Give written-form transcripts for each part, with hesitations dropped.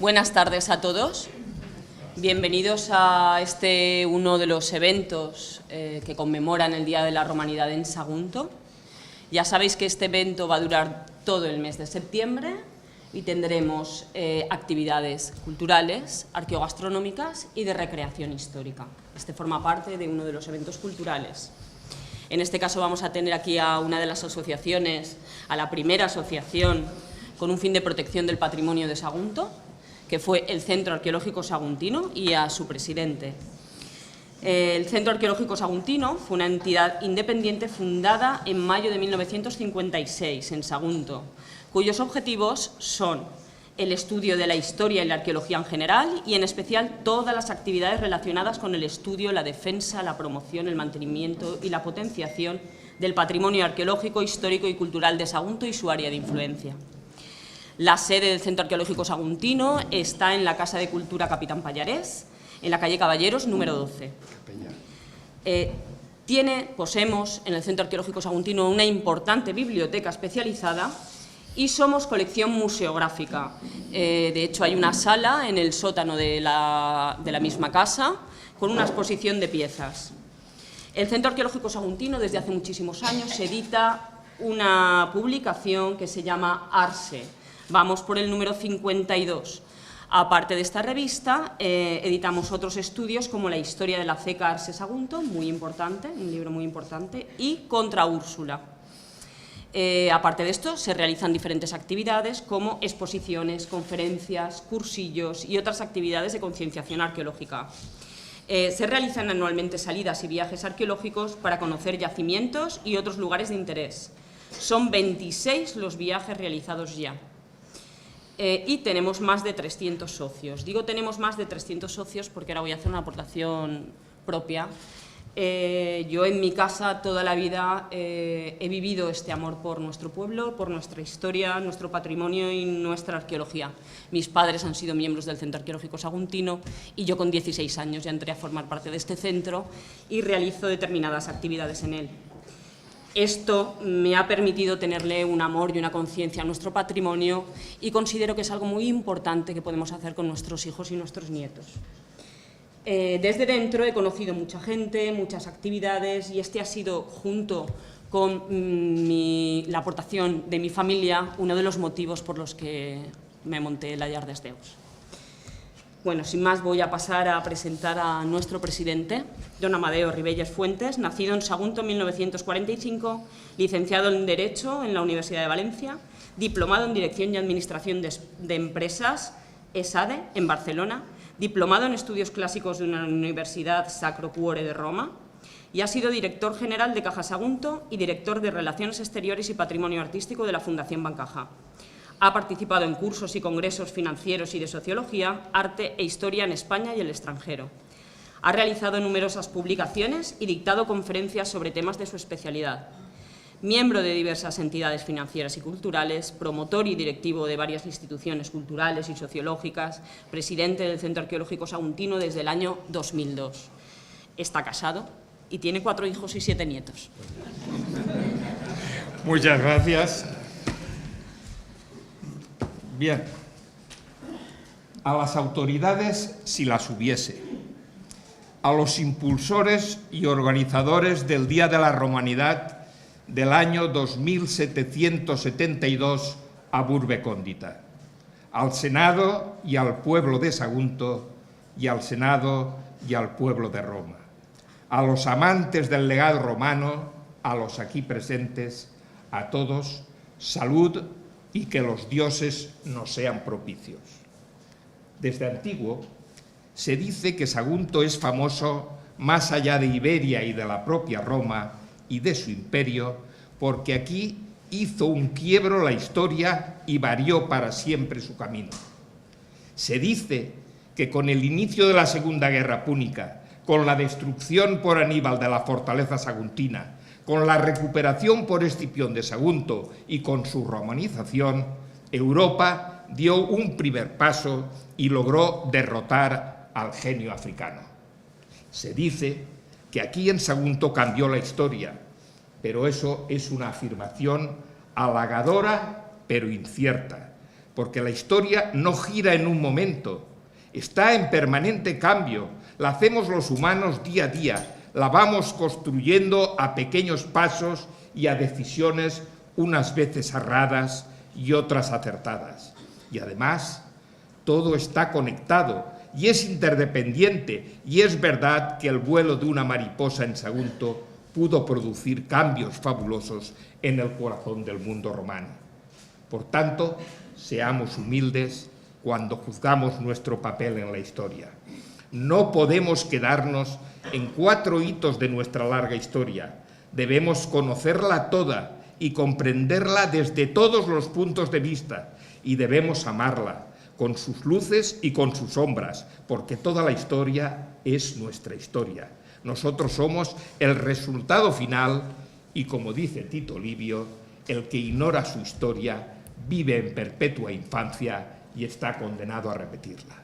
Buenas tardes a todos. Bienvenidos a uno de los eventos que conmemoran el Día de la Romanidad en Sagunto. Ya sabéis que este evento va a durar todo el mes de septiembre y tendremos actividades culturales, arqueogastronómicas y de recreación histórica. Este forma parte de uno de los eventos culturales. En este caso vamos a tener aquí a una de las asociaciones, a la primera asociación con un fin de protección del patrimonio de Sagunto, que fue el Centro Arqueológico Saguntino, y a su presidente. El Centro Arqueológico Saguntino fue una entidad independiente fundada en mayo de 1956 en Sagunto, cuyos objetivos son el estudio de la historia y la arqueología en general y, en especial, todas las actividades relacionadas con el estudio, la defensa, la promoción, el mantenimiento y la potenciación del patrimonio arqueológico, histórico y cultural de Sagunto y su área de influencia. La sede del Centro Arqueológico Saguntino está en la Casa de Cultura Capitán Pallarés, en la calle Caballeros, número 12. Poseemos en el Centro Arqueológico Saguntino una importante biblioteca especializada y somos colección museográfica. De hecho, hay una sala en el sótano de la misma casa con una exposición de piezas. El Centro Arqueológico Saguntino, desde hace muchísimos años, edita una publicación que se llama Arse. Vamos por el número 52. Aparte de esta revista, editamos otros estudios como la historia de la ceca Arse Sagunto, muy importante, un libro muy importante, y Contra Úrsula. Aparte de esto, se realizan diferentes actividades como exposiciones, conferencias, cursillos y otras actividades de concienciación arqueológica. Se realizan anualmente salidas y viajes arqueológicos para conocer yacimientos y otros lugares de interés. Son 26 los viajes realizados ya. Y tenemos más de 300 socios. Digo tenemos más de 300 socios porque ahora voy a hacer una aportación propia. Yo en mi casa toda la vida he vivido este amor por nuestro pueblo, por nuestra historia, nuestro patrimonio y nuestra arqueología. Mis padres han sido miembros del Centro Arqueológico Saguntino y yo con 16 años ya entré a formar parte de este centro y realizo determinadas actividades en él. Esto me ha permitido tenerle un amor y una conciencia a nuestro patrimonio y considero que es algo muy importante que podemos hacer con nuestros hijos y nuestros nietos. Desde dentro he conocido mucha gente, muchas actividades, y este ha sido, junto con la aportación de mi familia, uno de los motivos por los que me monté la Llar dels Déus. Bueno, sin más, voy a pasar a presentar a nuestro presidente, don Amadeo Ribelles Fuentes, nacido en Sagunto en 1945, licenciado en Derecho en la Universidad de Valencia, diplomado en Dirección y Administración de Empresas, ESADE, en Barcelona, diplomado en Estudios Clásicos de una Universidad Sacro Cuore de Roma, y ha sido director general de Caja Sagunto y director de Relaciones Exteriores y Patrimonio Artístico de la Fundación Bancaja. Ha participado en cursos y congresos financieros y de sociología, arte e historia en España y el extranjero. Ha realizado numerosas publicaciones y dictado conferencias sobre temas de su especialidad. Miembro de diversas entidades financieras y culturales, promotor y directivo de varias instituciones culturales y sociológicas, presidente del Centro Arqueológico Saguntino desde el año 2002. Está casado y tiene 4 hijos y 7 nietos. Muchas gracias. Bien, a las autoridades, si las hubiese, a los impulsores y organizadores del Día de la Romanidad del año 2772 a Burbe Cóndita, al Senado y al pueblo de Sagunto y al Senado y al pueblo de Roma, a los amantes del legado romano, a los aquí presentes, a todos, salud y que los dioses nos sean propicios. Desde antiguo se dice que Sagunto es famoso más allá de Iberia y de la propia Roma y de su imperio, porque aquí hizo un quiebro la historia y varió para siempre su camino. Se dice que con el inicio de la Segunda Guerra Púnica, con la destrucción por Aníbal de la fortaleza saguntina, con la recuperación por Escipión de Sagunto y con su romanización, Europa dio un primer paso y logró derrotar al genio africano. Se dice que aquí en Sagunto cambió la historia, pero eso es una afirmación halagadora pero incierta, porque la historia no gira en un momento, está en permanente cambio, la hacemos los humanos día a día, la vamos construyendo a pequeños pasos y a decisiones unas veces erradas y otras acertadas. Y además, todo está conectado y es interdependiente, y es verdad que el vuelo de una mariposa en Sagunto pudo producir cambios fabulosos en el corazón del mundo romano. Por tanto, seamos humildes cuando juzgamos nuestro papel en la historia. No podemos quedarnos en 4 hitos de nuestra larga historia. Debemos conocerla toda y comprenderla desde todos los puntos de vista, y debemos amarla, con sus luces y con sus sombras, porque toda la historia es nuestra historia. Nosotros somos el resultado final y, como dice Tito Livio, el que ignora su historia vive en perpetua infancia y está condenado a repetirla.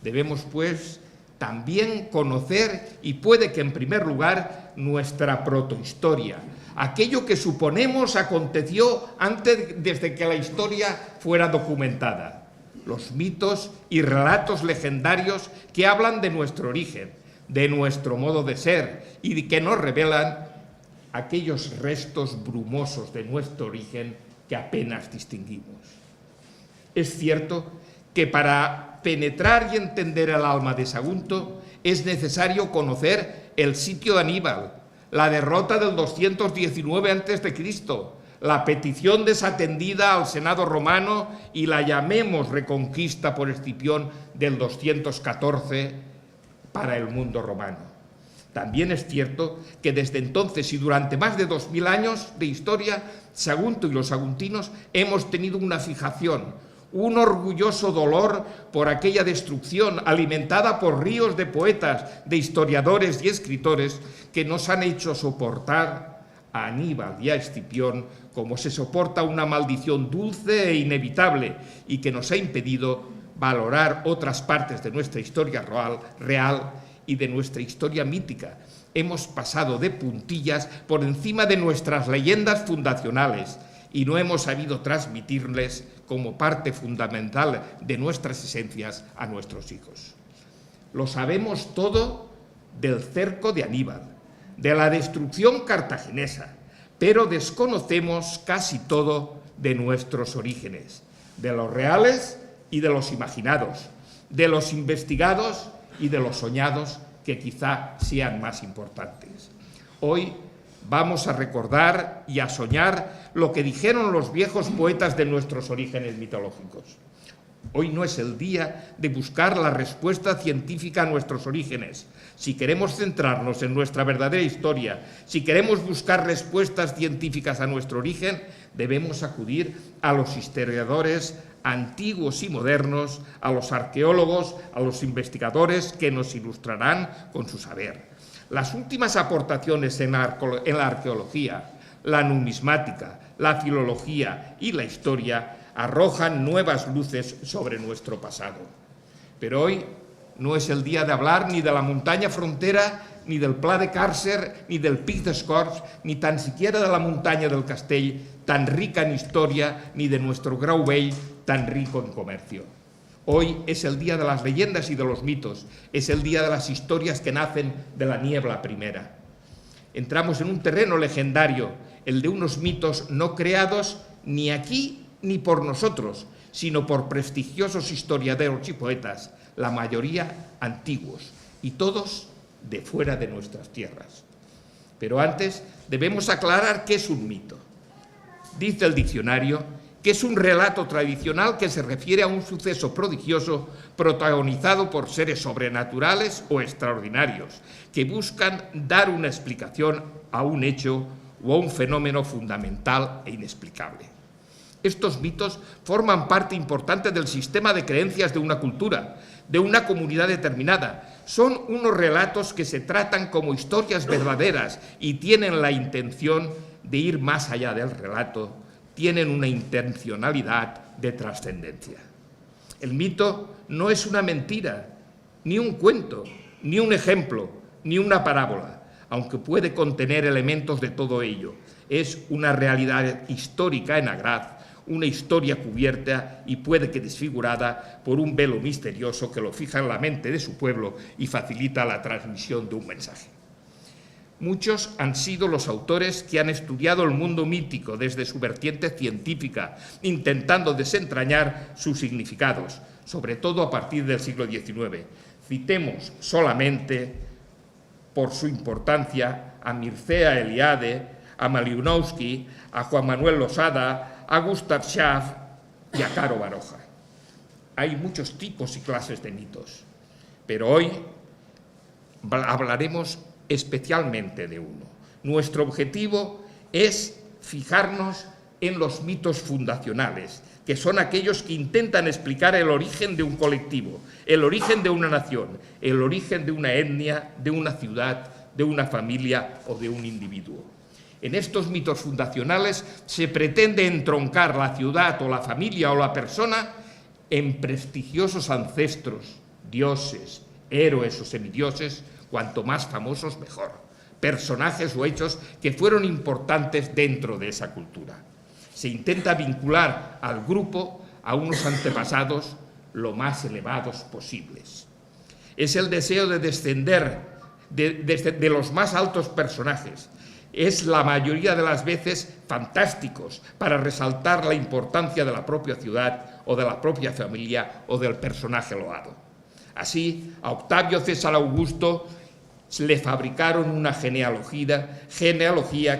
Debemos, pues, también conocer, y puede que en primer lugar, nuestra protohistoria, aquello que suponemos aconteció antes, desde que la historia fuera documentada. Los mitos y relatos legendarios que hablan de nuestro origen, de nuestro modo de ser y que nos revelan aquellos restos brumosos de nuestro origen que apenas distinguimos. Es cierto que para penetrar y entender el alma de Sagunto es necesario conocer el sitio de Aníbal, la derrota del 219 a.C., la petición desatendida al Senado romano y la, llamemos, reconquista por Escipión del 214 para el mundo romano. También es cierto que desde entonces y durante más de 2000 años de historia, Sagunto y los saguntinos hemos tenido una fijación, un orgulloso dolor por aquella destrucción alimentada por ríos de poetas, de historiadores y escritores que nos han hecho soportar a Aníbal y a Escipión como se soporta una maldición dulce e inevitable y que nos ha impedido valorar otras partes de nuestra historia real y de nuestra historia mítica. Hemos pasado de puntillas por encima de nuestras leyendas fundacionales y no hemos sabido transmitirles como parte fundamental de nuestras esencias a nuestros hijos. Lo sabemos todo del cerco de Aníbal, de la destrucción cartaginesa, pero desconocemos casi todo de nuestros orígenes, de los reales y de los imaginados, de los investigados y de los soñados, que quizá sean más importantes. Hoy vamos a recordar y a soñar lo que dijeron los viejos poetas de nuestros orígenes mitológicos. Hoy no es el día de buscar la respuesta científica a nuestros orígenes. Si queremos centrarnos en nuestra verdadera historia, si queremos buscar respuestas científicas a nuestro origen, debemos acudir a los historiadores antiguos y modernos, a los arqueólogos, a los investigadores que nos ilustrarán con su saber. Las últimas aportaciones en la arqueología, la numismática, la filología y la historia arrojan nuevas luces sobre nuestro pasado. Pero hoy no es el día de hablar ni de la montaña frontera, ni del Pla de Càrcer, ni del Pic d'Escorç, ni tan siquiera de la montaña del Castell, tan rica en historia, ni de nuestro Grau Vell, tan rico en comercio. Hoy es el día de las leyendas y de los mitos, es el día de las historias que nacen de la niebla primera. Entramos en un terreno legendario, el de unos mitos no creados ni aquí ni por nosotros, sino por prestigiosos historiadores y poetas, la mayoría antiguos y todos de fuera de nuestras tierras. Pero antes debemos aclarar qué es un mito. Dice el diccionario que es un relato tradicional que se refiere a un suceso prodigioso protagonizado por seres sobrenaturales o extraordinarios, que buscan dar una explicación a un hecho o a un fenómeno fundamental e inexplicable. Estos mitos forman parte importante del sistema de creencias de una cultura, de una comunidad determinada. Son unos relatos que se tratan como historias verdaderas y tienen la intención de ir más allá del relato, tienen una intencionalidad de trascendencia. El mito no es una mentira, ni un cuento, ni un ejemplo, ni una parábola, aunque puede contener elementos de todo ello. Es una realidad histórica en agraz, una historia cubierta y puede que desfigurada por un velo misterioso que lo fija en la mente de su pueblo y facilita la transmisión de un mensaje. Muchos han sido los autores que han estudiado el mundo mítico desde su vertiente científica, intentando desentrañar sus significados, sobre todo a partir del siglo XIX. Citemos solamente, por su importancia, a Mircea Eliade, a Malinowski, a Juan Manuel Losada, a Gustav Schaff y a Caro Baroja. Hay muchos tipos y clases de mitos, pero hoy hablaremos especialmente de uno. Nuestro objetivo es fijarnos en los mitos fundacionales, que son aquellos que intentan explicar el origen de un colectivo, el origen de una nación, el origen de una etnia, de una ciudad, de una familia o de un individuo. En estos mitos fundacionales se pretende entroncar la ciudad o la familia o la persona en prestigiosos ancestros, dioses, héroes o semidioses, cuanto más famosos mejor, personajes o hechos que fueron importantes dentro de esa cultura. Se intenta vincular al grupo a unos antepasados lo más elevados posibles. Es el deseo de descender de los más altos personajes. Es la mayoría de las veces fantásticos para resaltar la importancia de la propia ciudad o de la propia familia o del personaje loado. Así, a Octavio César Augusto le fabricaron una genealogía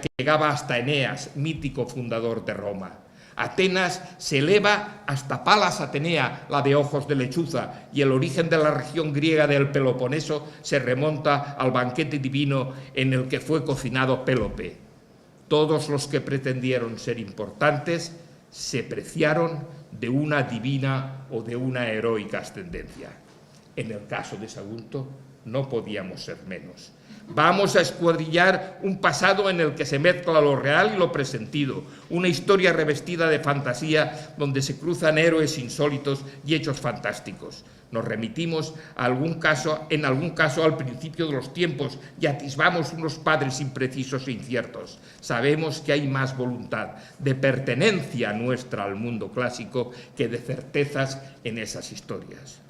que llegaba hasta Eneas, mítico fundador de Roma. Atenas se eleva hasta Palas Atenea, la de ojos de lechuza, y el origen de la región griega del Peloponeso se remonta al banquete divino en el que fue cocinado Pélope. Todos los que pretendieron ser importantes se preciaron de una divina o de una heroica ascendencia. En el caso de Sagunto, no podíamos ser menos. Vamos a escuadrillar un pasado en el que se mezcla lo real y lo presentido, una historia revestida de fantasía donde se cruzan héroes insólitos y hechos fantásticos. Nos remitimos en algún caso al principio de los tiempos y atisbamos unos padres imprecisos e inciertos. Sabemos que hay más voluntad de pertenencia nuestra al mundo clásico que de certezas en esas historias.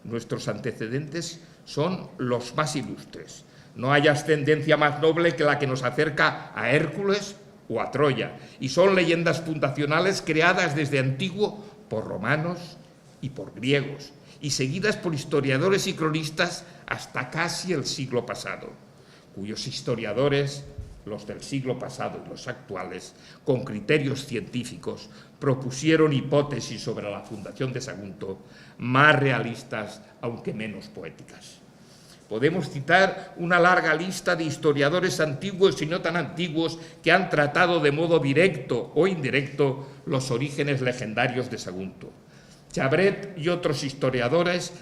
Nuestros antecedentes son los más ilustres. No hay ascendencia más noble que la que nos acerca a Hércules o a Troya, y son leyendas fundacionales creadas desde antiguo por romanos y por griegos, y seguidas por historiadores y cronistas hasta casi el siglo pasado, cuyos historiadores, los del siglo pasado y los actuales, con criterios científicos, propusieron hipótesis sobre la fundación de Sagunto más realistas, aunque menos poéticas. Podemos citar una larga lista de historiadores antiguos y no tan antiguos que han tratado de modo directo o indirecto los orígenes legendarios de Sagunto. Chabret y otros historiadores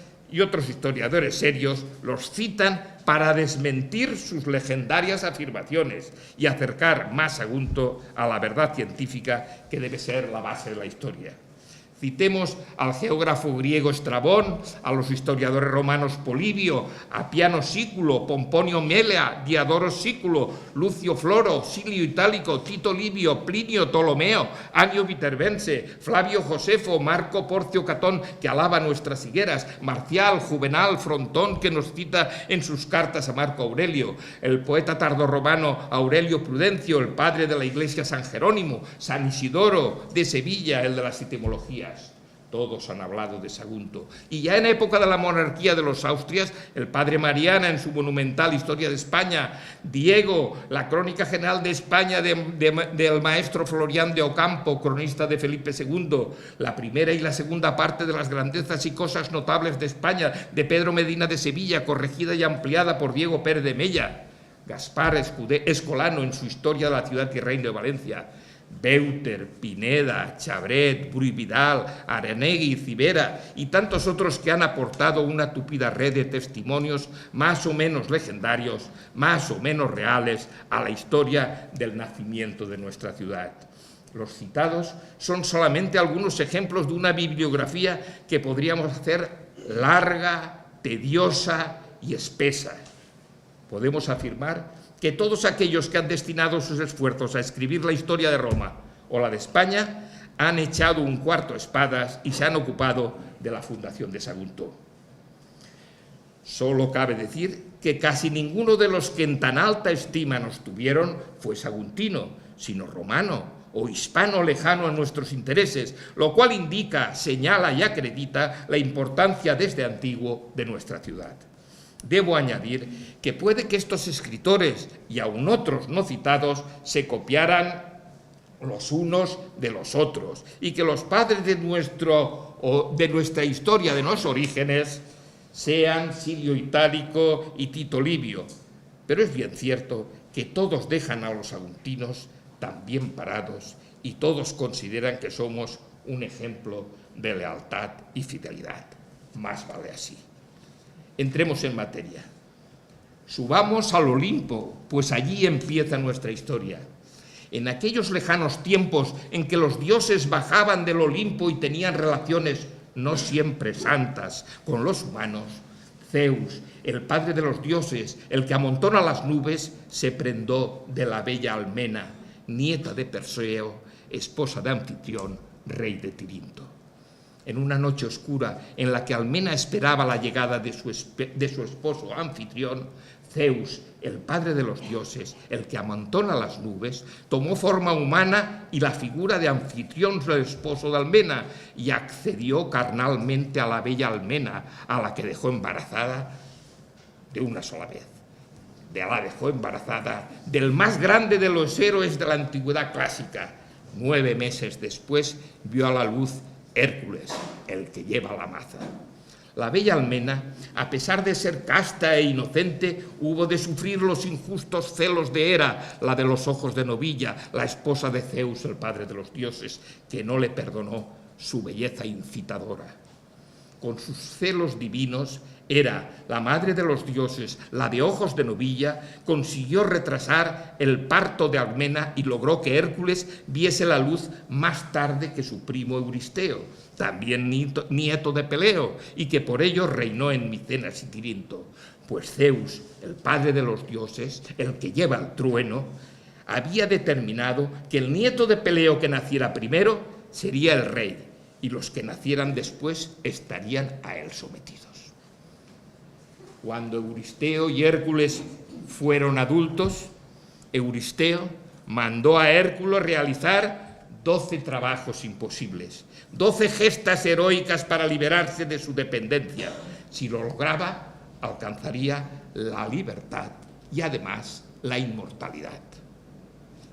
serios los citan para desmentir sus legendarias afirmaciones y acercar más Sagunto a la verdad científica que debe ser la base de la historia. Citemos al geógrafo griego Estrabón, a los historiadores romanos Polibio, Apiano Sículo, Pomponio Mela, Diodoro Sículo, Lucio Floro, Silio Itálico, Tito Livio, Plinio Ptolomeo, Annio Viterbense, Flavio Josefo, Marco Porcio Catón, que alaba nuestras higueras, Marcial, Juvenal, Frontón, que nos cita en sus cartas a Marco Aurelio, el poeta tardorromano Aurelio Prudencio, el padre de la iglesia San Jerónimo, San Isidoro de Sevilla, el de las etimologías. Todos han hablado de Sagunto. Y ya en época de la monarquía de los Austrias, el padre Mariana en su monumental Historia de España, Diego, la Crónica General de España del maestro Florián de Ocampo, cronista de Felipe II, la primera y la segunda parte de las grandezas y cosas notables de España, de Pedro Medina de Sevilla, corregida y ampliada por Diego Pérez de Mella, Gaspar Escolano en su Historia de la ciudad y reino de Valencia, Beuter, Pineda, Chabret, Bru Vidal, Aranegui, Cibera y tantos otros que han aportado una tupida red de testimonios más o menos legendarios, más o menos reales a la historia del nacimiento de nuestra ciudad. Los citados son solamente algunos ejemplos de una bibliografía que podríamos hacer larga, tediosa y espesa. Podemos afirmar que todos aquellos que han destinado sus esfuerzos a escribir la historia de Roma o la de España han echado un cuarto a espadas y se han ocupado de la fundación de Sagunto. Solo cabe decir que casi ninguno de los que en tan alta estima nos tuvieron fue saguntino, sino romano o hispano lejano a nuestros intereses, lo cual indica, señala y acredita la importancia desde antiguo de nuestra ciudad. Debo añadir que puede que estos escritores y aun otros no citados se copiaran los unos de los otros y que los padres de nuestra historia, de los orígenes, sean Silio Itálico y Tito Livio, pero es bien cierto que todos dejan a los saguntinos tan bien parados y todos consideran que somos un ejemplo de lealtad y fidelidad. Más vale así. Entremos en materia. Subamos al Olimpo, pues allí empieza nuestra historia. En aquellos lejanos tiempos en que los dioses bajaban del Olimpo y tenían relaciones no siempre santas con los humanos, Zeus, el padre de los dioses, el que amontona las nubes, se prendó de la bella Almena, nieta de Perseo, esposa de Anfitrión, rey de Tirinto. En una noche oscura en la que Almena esperaba la llegada de su esposo Anfitrión, Zeus, el padre de los dioses, el que amontona las nubes, tomó forma humana y la figura de Anfitrión, su esposo de Almena, y accedió carnalmente a la bella Almena, a la que dejó embarazada de una sola vez. La dejó embarazada del más grande de los héroes de la antigüedad clásica. 9 meses después vio a la luz Hércules, el que lleva la maza. La bella Almena, a pesar de ser casta e inocente, hubo de sufrir los injustos celos de Hera, la de los ojos de novilla, la esposa de Zeus, el padre de los dioses, que no le perdonó su belleza incitadora. Con sus celos divinos, Hera, la madre de los dioses, la de ojos de novilla, consiguió retrasar el parto de Almena y logró que Hércules viese la luz más tarde que su primo Euristeo, también nieto de Peleo, y que por ello reinó en Micenas y Tirinto. Pues Zeus, el padre de los dioses, el que lleva el trueno, había determinado que el nieto de Peleo que naciera primero sería el rey, y los que nacieran después estarían a él sometidos. Cuando Euristeo y Hércules fueron adultos, Euristeo mandó a Hércules realizar 12 trabajos imposibles, 12 gestas heroicas para liberarse de su dependencia. Si lo lograba, alcanzaría la libertad y además la inmortalidad.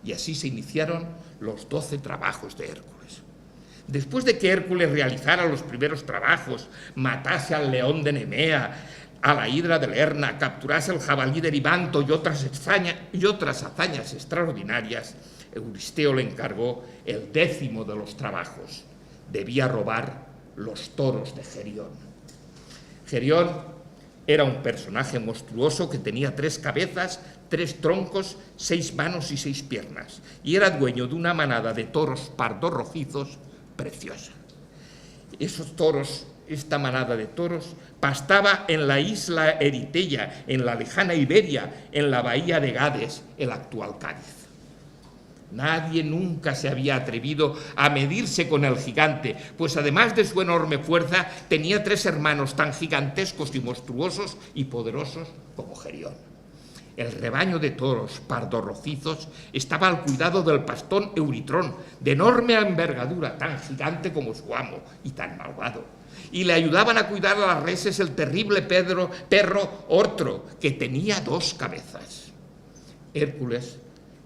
Y así se iniciaron los 12 trabajos de Hércules. Después de que Hércules realizara los primeros trabajos, matase al león de Nemea, a la hidra de Lerna, capturase el jabalí de Eribanto y otras hazañas extraordinarias, Euristeo le encargó el 10º de los trabajos. Debía robar los toros de Gerión. Gerión era un personaje monstruoso que tenía 3 cabezas, 3 troncos, 6 manos y 6 piernas, y era dueño de una manada de toros pardos rojizos preciosa. Esos toros, esta manada de toros, pastaba en la isla Eritella, en la lejana Iberia, en la bahía de Gades, el actual Cádiz. Nadie nunca se había atrevido a medirse con el gigante, pues además de su enorme fuerza, tenía 3 hermanos tan gigantescos y monstruosos y poderosos como Gerión. El rebaño de toros pardo-rojizos estaba al cuidado del pastor Euritrón, de enorme envergadura, tan gigante como su amo y tan malvado. Y le ayudaban a cuidar a las reses el terrible perro Ortro, que tenía 2 cabezas. Hércules,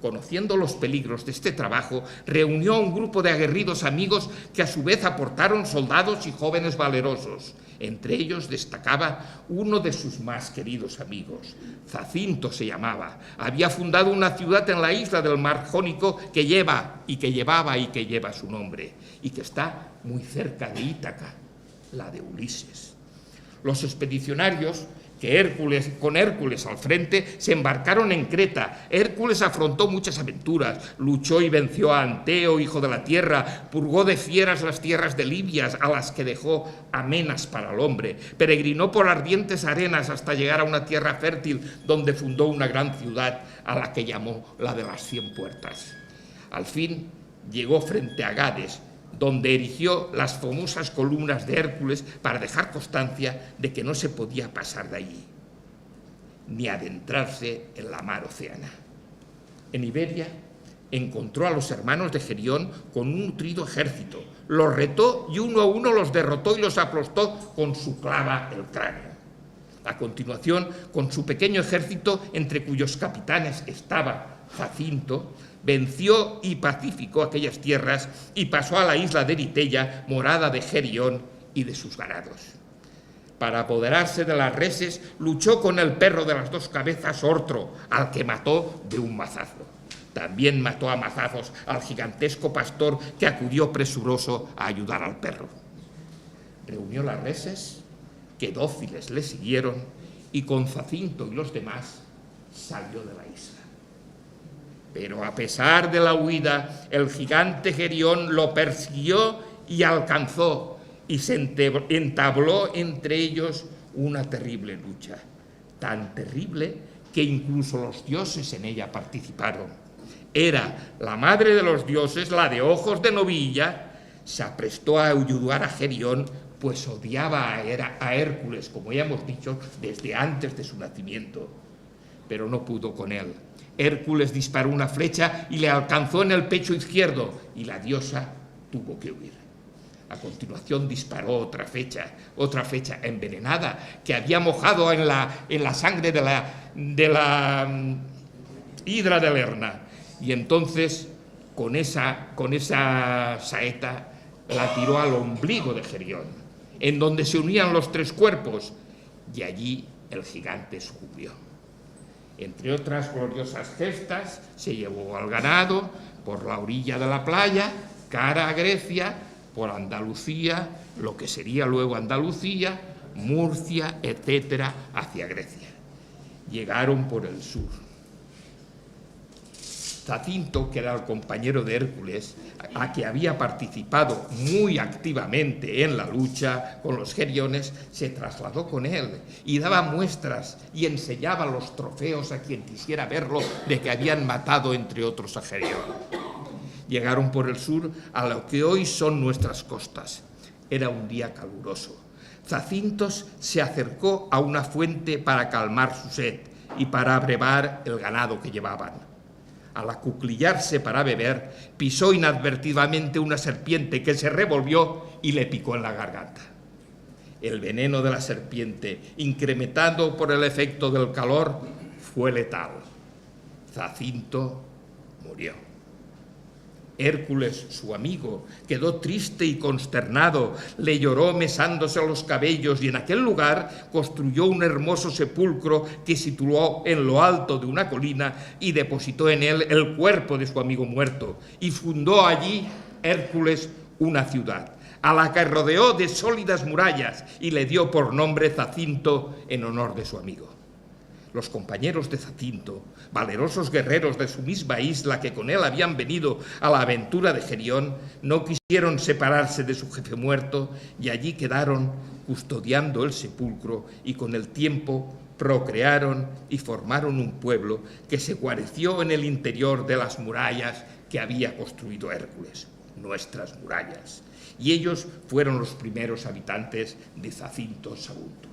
conociendo los peligros de este trabajo, reunió a un grupo de aguerridos amigos que a su vez aportaron soldados y jóvenes valerosos. Entre ellos destacaba uno de sus más queridos amigos, Zacinto se llamaba. Había fundado una ciudad en la isla del mar Jónico que lleva su nombre y que está muy cerca de Ítaca, la de Ulises. Los expedicionarios con Hércules al frente, se embarcaron en Creta. Hércules afrontó muchas aventuras, luchó y venció a Anteo, hijo de la tierra, purgó de fieras las tierras de Libia, a las que dejó amenas para el hombre, peregrinó por ardientes arenas hasta llegar a una tierra fértil, donde fundó una gran ciudad a la que llamó la de las 100 puertas. Al fin llegó frente a Gades, donde erigió las famosas columnas de Hércules para dejar constancia de que no se podía pasar de allí, ni adentrarse en la mar Océana. En Iberia encontró a los hermanos de Gerión con un nutrido ejército, los retó y uno a uno los derrotó y los aplastó con su clava el cráneo. A continuación, con su pequeño ejército, entre cuyos capitanes estaba Zacinto, venció y pacificó aquellas tierras y pasó a la isla de Eritella, morada de Gerión y de sus ganados. Para apoderarse de las reses, luchó con el perro de las dos cabezas Ortro, al que mató de un mazazo. También mató a mazazos al gigantesco pastor que acudió presuroso a ayudar al perro. Reunió las reses, que dóciles le siguieron, y con Zacinto y los demás salió de la isla. Pero a pesar de la huida, el gigante Gerión lo persiguió y alcanzó, y se entabló entre ellos una terrible lucha, tan terrible que incluso los dioses en ella participaron. Era la madre de los dioses, la de ojos de novilla, se aprestó a ayudar a Gerión, pues odiaba a Hércules, como ya hemos dicho, desde antes de su nacimiento, pero no pudo con él. Hércules disparó una flecha y le alcanzó en el pecho izquierdo, y la diosa tuvo que huir. A continuación disparó otra flecha envenenada que había mojado en la sangre de la hidra de Lerna. Y entonces, con esa saeta, la tiró al ombligo de Gerión, en donde se unían los tres cuerpos, y allí el gigante sucumbió. Entre otras gloriosas gestas, se llevó al ganado por la orilla de la playa, cara a Grecia, por Andalucía, lo que sería luego Andalucía, Murcia, etcétera, hacia Grecia. Llegaron por el sur. Zacinto, que era el compañero de Hércules, a que había participado muy activamente en la lucha con los geriones, se trasladó con él y daba muestras y enseñaba los trofeos a quien quisiera verlo de que habían matado, entre otros, a Gerión. Llegaron por el sur a lo que hoy son nuestras costas. Era un día caluroso. Zacinto se acercó a una fuente para calmar su sed y para abrevar el ganado que llevaban. Al acuclillarse para beber, pisó inadvertidamente una serpiente que se revolvió y le picó en la garganta. El veneno de la serpiente, incrementado por el efecto del calor, fue letal. Zacinto murió. Hércules, su amigo, quedó triste y consternado, le lloró mesándose los cabellos y en aquel lugar construyó un hermoso sepulcro que situó en lo alto de una colina y depositó en él el cuerpo de su amigo muerto, y fundó allí Hércules una ciudad, a la que rodeó de sólidas murallas y le dio por nombre Zacinto en honor de su amigo. Los compañeros de Zacinto, valerosos guerreros de su misma isla que con él habían venido a la aventura de Gerión, no quisieron separarse de su jefe muerto y allí quedaron custodiando el sepulcro, y con el tiempo procrearon y formaron un pueblo que se guareció en el interior de las murallas que había construido Hércules, nuestras murallas, y ellos fueron los primeros habitantes de Zacinto Sagunto.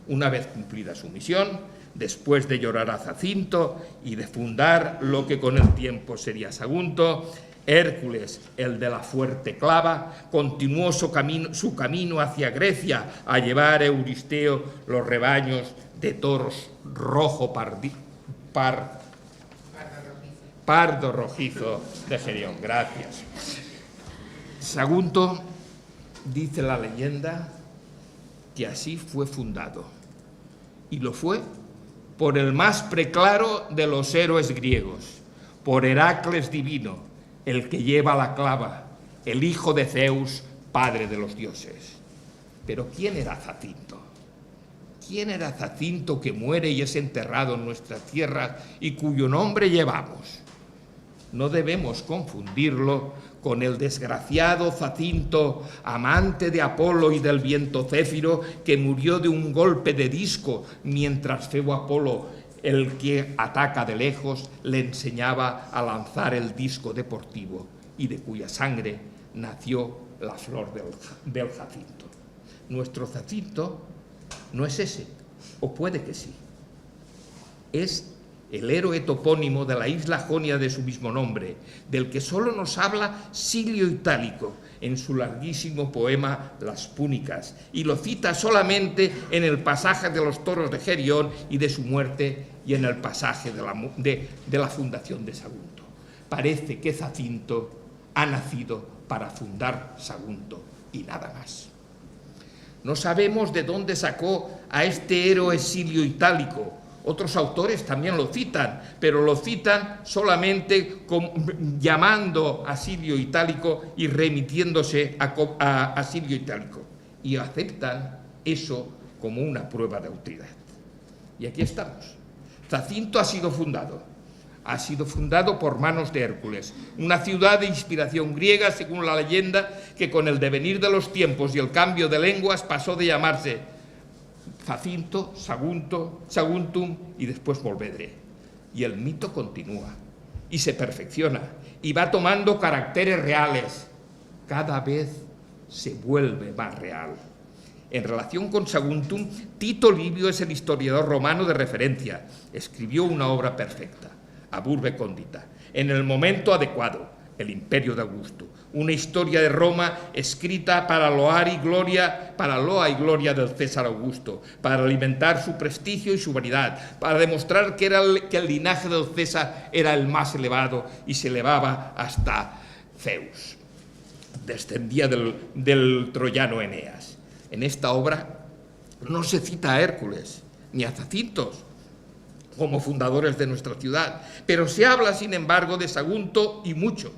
Una vez cumplida su misión, después de llorar a Zacinto y de fundar lo que con el tiempo sería Sagunto, Hércules, el de la fuerte clava, continuó su camino hacia Grecia a llevar a Euristeo los rebaños de toros pardo rojizo de Gerión. Gracias. Sagunto, dice la leyenda, que así fue fundado. Y lo fue por el más preclaro de los héroes griegos, por Heracles divino, el que lleva la clava, el hijo de Zeus, padre de los dioses. Pero ¿quién era Zacinto? ¿Quién era Zacinto que muere y es enterrado en nuestra tierra y cuyo nombre llevamos? No debemos confundirlo con el desgraciado Zacinto, amante de Apolo y del viento Céfiro, que murió de un golpe de disco mientras Febo Apolo, el que ataca de lejos, le enseñaba a lanzar el disco deportivo y de cuya sangre nació la flor del jacinto. Nuestro jacinto no es ese, o puede que sí. Es el héroe topónimo de la isla jonia de su mismo nombre, del que solo nos habla Silio Itálico en su larguísimo poema Las Púnicas, y lo cita solamente en el pasaje de los toros de Gerión y de su muerte, y en el pasaje de la fundación de Sagunto. Parece que Jacinto ha nacido para fundar Sagunto y nada más. No sabemos de dónde sacó a este héroe Silio Itálico. Otros autores también lo citan, pero lo citan solamente llamando a Silio Itálico y remitiéndose a Silio Itálico. Y aceptan eso como una prueba de autoridad. Y aquí estamos. Jacinto ha sido fundado por manos de Hércules, una ciudad de inspiración griega, según la leyenda, que con el devenir de los tiempos y el cambio de lenguas pasó de llamarse Jacinto, Sagunto, Saguntum y después Volvedre. Y el mito continúa y se perfecciona y va tomando caracteres reales. Cada vez se vuelve más real. En relación con Saguntum, Tito Livio es el historiador romano de referencia. Escribió una obra perfecta, Ab Urbe Condita, en el momento adecuado, el imperio de Augusto, una historia de Roma escrita para loa y gloria del César Augusto, para alimentar su prestigio y su vanidad, para demostrar que el linaje del César era el más elevado y se elevaba hasta Zeus. Descendía del troyano Eneas. En esta obra no se cita a Hércules ni a Jacintos como fundadores de nuestra ciudad, pero se habla, sin embargo, de Sagunto y mucho.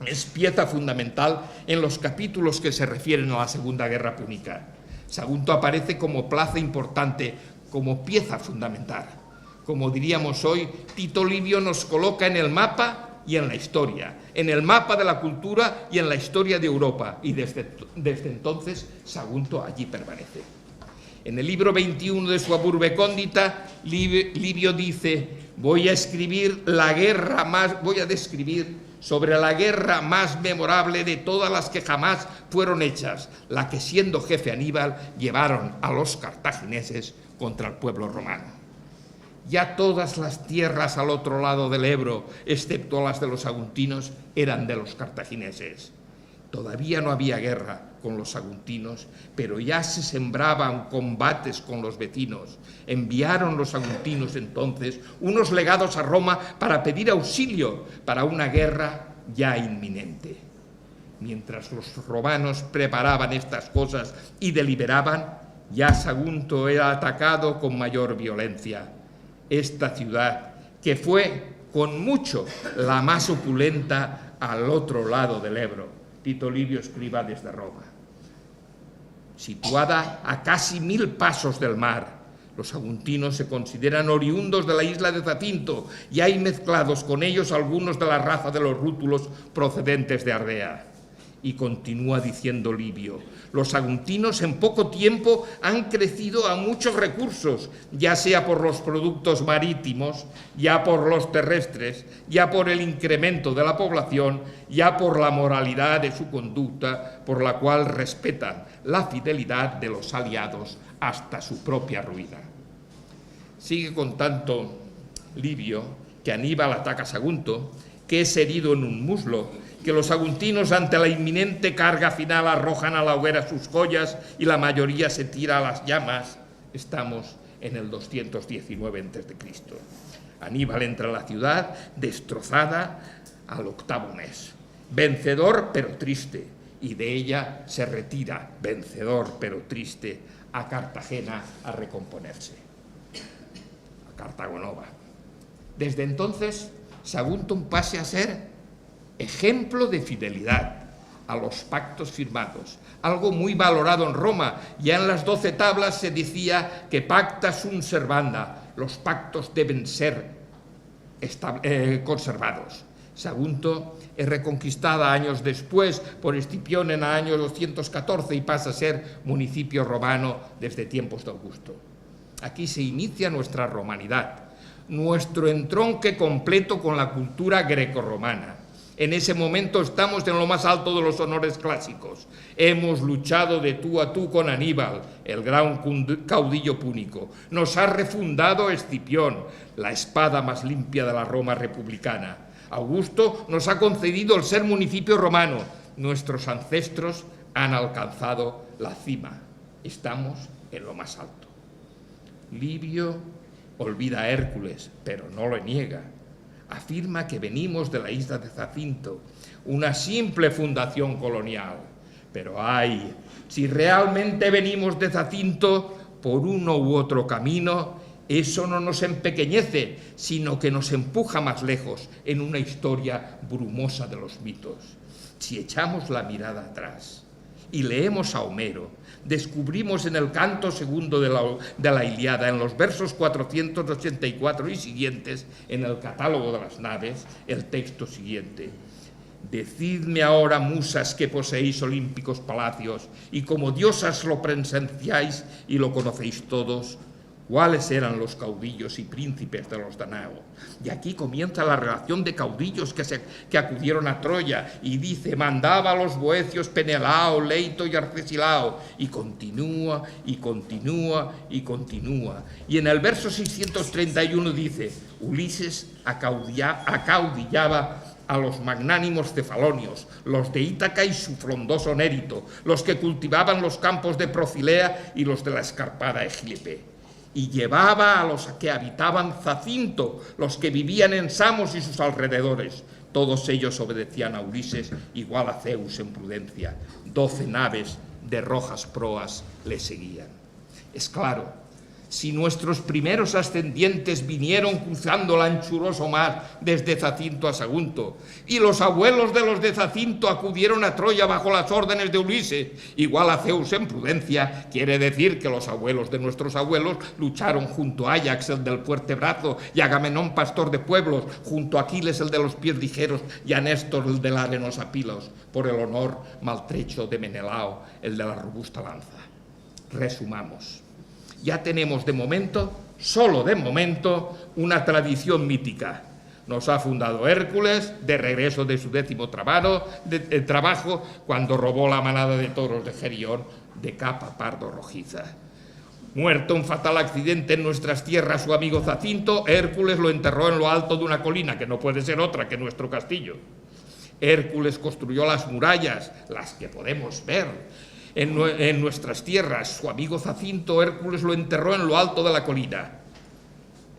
Es pieza fundamental en los capítulos que se refieren a la Segunda Guerra Púnica. Sagunto aparece como plaza importante, como pieza fundamental. Como diríamos hoy, Tito Livio nos coloca en el mapa y en la historia, en el mapa de la cultura y en la historia de Europa, y desde entonces Sagunto allí permanece. En el libro 21 de su Ab Urbe Condita, Livio dice: voy a describir sobre la guerra más memorable de todas las que jamás fueron hechas, la que, siendo jefe Aníbal, llevaron a los cartagineses contra el pueblo romano. Ya todas las tierras al otro lado del Ebro, excepto las de los saguntinos, eran de los cartagineses. Todavía no había guerra con los saguntinos, pero ya se sembraban combates con los vecinos. Enviaron los saguntinos entonces unos legados a Roma para pedir auxilio para una guerra ya inminente. Mientras los romanos preparaban estas cosas y deliberaban, ya Sagunto era atacado con mayor violencia. Esta ciudad, que fue con mucho la más opulenta al otro lado del Ebro, Tito Livio escriba desde Roma. Situada a casi 1000 pasos del mar, los saguntinos se consideran oriundos de la isla de Jacinto y hay mezclados con ellos algunos de la raza de los rútulos procedentes de Ardea. Y continúa diciendo Livio: los saguntinos en poco tiempo han crecido a muchos recursos, ya sea por los productos marítimos, ya por los terrestres, ya por el incremento de la población, ya por la moralidad de su conducta, por la cual respetan la fidelidad de los aliados hasta su propia ruina. Sigue contando Livio que Aníbal ataca a Sagunto, que es herido en un muslo, que los saguntinos ante la inminente carga final arrojan a la hoguera sus joyas y la mayoría se tira a las llamas. Estamos en el 219 a.C. Aníbal entra a la ciudad destrozada al 8º mes, vencedor pero triste, y de ella se retira, vencedor pero triste, a Cartagena a recomponerse, a Cartago Nova. Desde entonces, Saguntum pasa a ser ejemplo de fidelidad a los pactos firmados, algo muy valorado en Roma. Ya en las 12 tablas se decía que pacta sunt servanda, los pactos deben ser conservados. Sagunto es reconquistada años después por Escipión en el año 214 y pasa a ser municipio romano desde tiempos de Augusto. Aquí se inicia nuestra romanidad, nuestro entronque completo con la cultura grecorromana. En ese momento estamos en lo más alto de los honores clásicos. Hemos luchado de tú a tú con Aníbal, el gran caudillo púnico. Nos ha refundado Escipión, la espada más limpia de la Roma republicana. Augusto nos ha concedido el ser municipio romano. Nuestros ancestros han alcanzado la cima. Estamos en lo más alto. Livio olvida a Hércules, pero no lo niega. Afirma que venimos de la isla de Zacinto, una simple fundación colonial. Pero ay, si realmente venimos de Zacinto por uno u otro camino, eso no nos empequeñece, sino que nos empuja más lejos en una historia brumosa de los mitos. Si echamos la mirada atrás y leemos a Homero, descubrimos en el canto segundo de la Ilíada, en los versos 484 y siguientes, en el catálogo de las naves, el texto siguiente. Decidme ahora, musas, que poseéis olímpicos palacios, y como diosas lo presenciáis y lo conocéis todos, ¿cuáles eran los caudillos y príncipes de los Danaos? Y aquí comienza la relación de caudillos que acudieron a Troya, y dice, mandaba a los boecios Penelao, Leito y Arcesilao, y continúa, y continúa, y continúa. Y en el verso 631 dice, Ulises acaudillaba a los magnánimos cefalonios, los de Ítaca y su frondoso Nérito, los que cultivaban los campos de Procilea y los de la escarpada Egílipe. Y llevaba a los que habitaban Zacinto, los que vivían en Samos y sus alrededores. Todos ellos obedecían a Ulises, igual a Zeus en prudencia. 12 naves de rojas proas le seguían. Es claro, si nuestros primeros ascendientes vinieron cruzando el anchuroso mar desde Zacinto a Sagunto, y los abuelos de los de Zacinto acudieron a Troya bajo las órdenes de Ulises, igual a Zeus en prudencia, quiere decir que los abuelos de nuestros abuelos lucharon junto a Áyax, el del fuerte brazo, y Agamenón, pastor de pueblos, junto a Aquiles, el de los pies ligeros, y a Néstor, el de la arenosa Pilos, por el honor maltrecho de Menelao, el de la robusta lanza. Resumamos. Ya tenemos de momento, solo de momento, una tradición mítica. Nos ha fundado Hércules, de regreso de su 10º trabajo, cuando robó la manada de toros de Gerión de capa pardo rojiza. Muerto en fatal accidente en nuestras tierras su amigo Zacinto, Hércules lo enterró en lo alto de una colina, que no puede ser otra que nuestro castillo. Hércules construyó las murallas, las que podemos ver en nuestras tierras. Su amigo Zacinto, Hércules lo enterró en lo alto de la colina.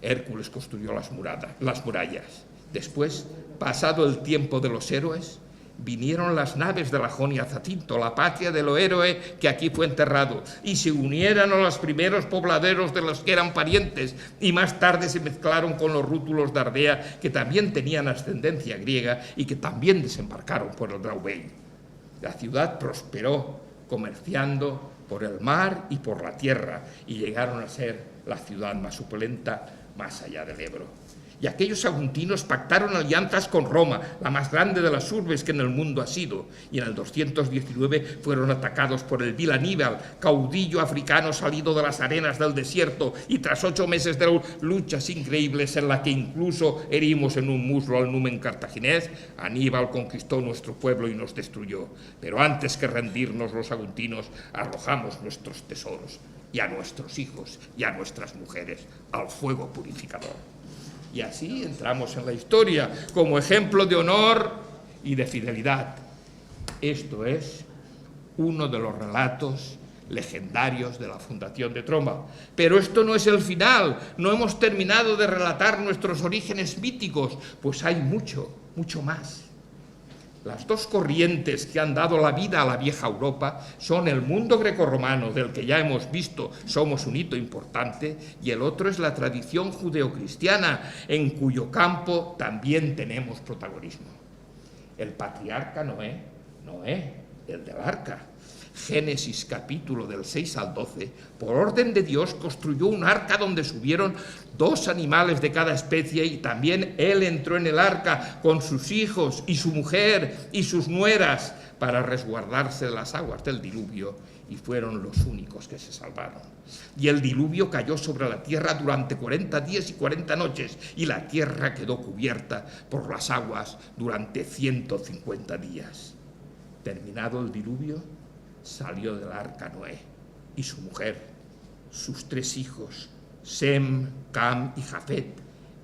Hércules construyó las murallas. Después, pasado el tiempo de los héroes, vinieron las naves de la Jonia Zacinto, la patria del héroe que aquí fue enterrado, y se unieron a los primeros pobladeros de los que eran parientes, y más tarde se mezclaron con los rútulos de Ardea, que también tenían ascendencia griega y que también desembarcaron por el Draubein. La ciudad prosperó, comerciando por el mar y por la tierra, y llegaron a ser la ciudad más opulenta más allá del Ebro. Y aquellos saguntinos pactaron alianzas con Roma, la más grande de las urbes que en el mundo ha sido, y en el 219 fueron atacados por el vil Aníbal, caudillo africano salido de las arenas del desierto, y tras 8 meses de luchas increíbles en las que incluso herimos en un muslo al numen cartaginés, Aníbal conquistó nuestro pueblo y nos destruyó. Pero antes que rendirnos los saguntinos, arrojamos nuestros tesoros, y a nuestros hijos y a nuestras mujeres, al fuego purificador. Y así entramos en la historia como ejemplo de honor y de fidelidad. Esto es uno de los relatos legendarios de la fundación de Troma. Pero esto no es el final, no hemos terminado de relatar nuestros orígenes míticos, pues hay mucho, mucho más. Las dos corrientes que han dado la vida a la vieja Europa son el mundo grecorromano, del que ya hemos visto somos un hito importante, y el otro es la tradición judeocristiana, en cuyo campo también tenemos protagonismo. El patriarca Noé, el del arca. Génesis capítulo del 6 al 12, por orden de Dios construyó un arca donde subieron 2 animales de cada especie, y también él entró en el arca con sus hijos y su mujer y sus nueras para resguardarse de las aguas del diluvio, y fueron los únicos que se salvaron. Y el diluvio cayó sobre la tierra durante 40 días y 40 noches, y la tierra quedó cubierta por las aguas durante 150 días. Terminado el diluvio, salió del arca Noé y su mujer, sus 3 hijos, Sem, Cam y Jafet,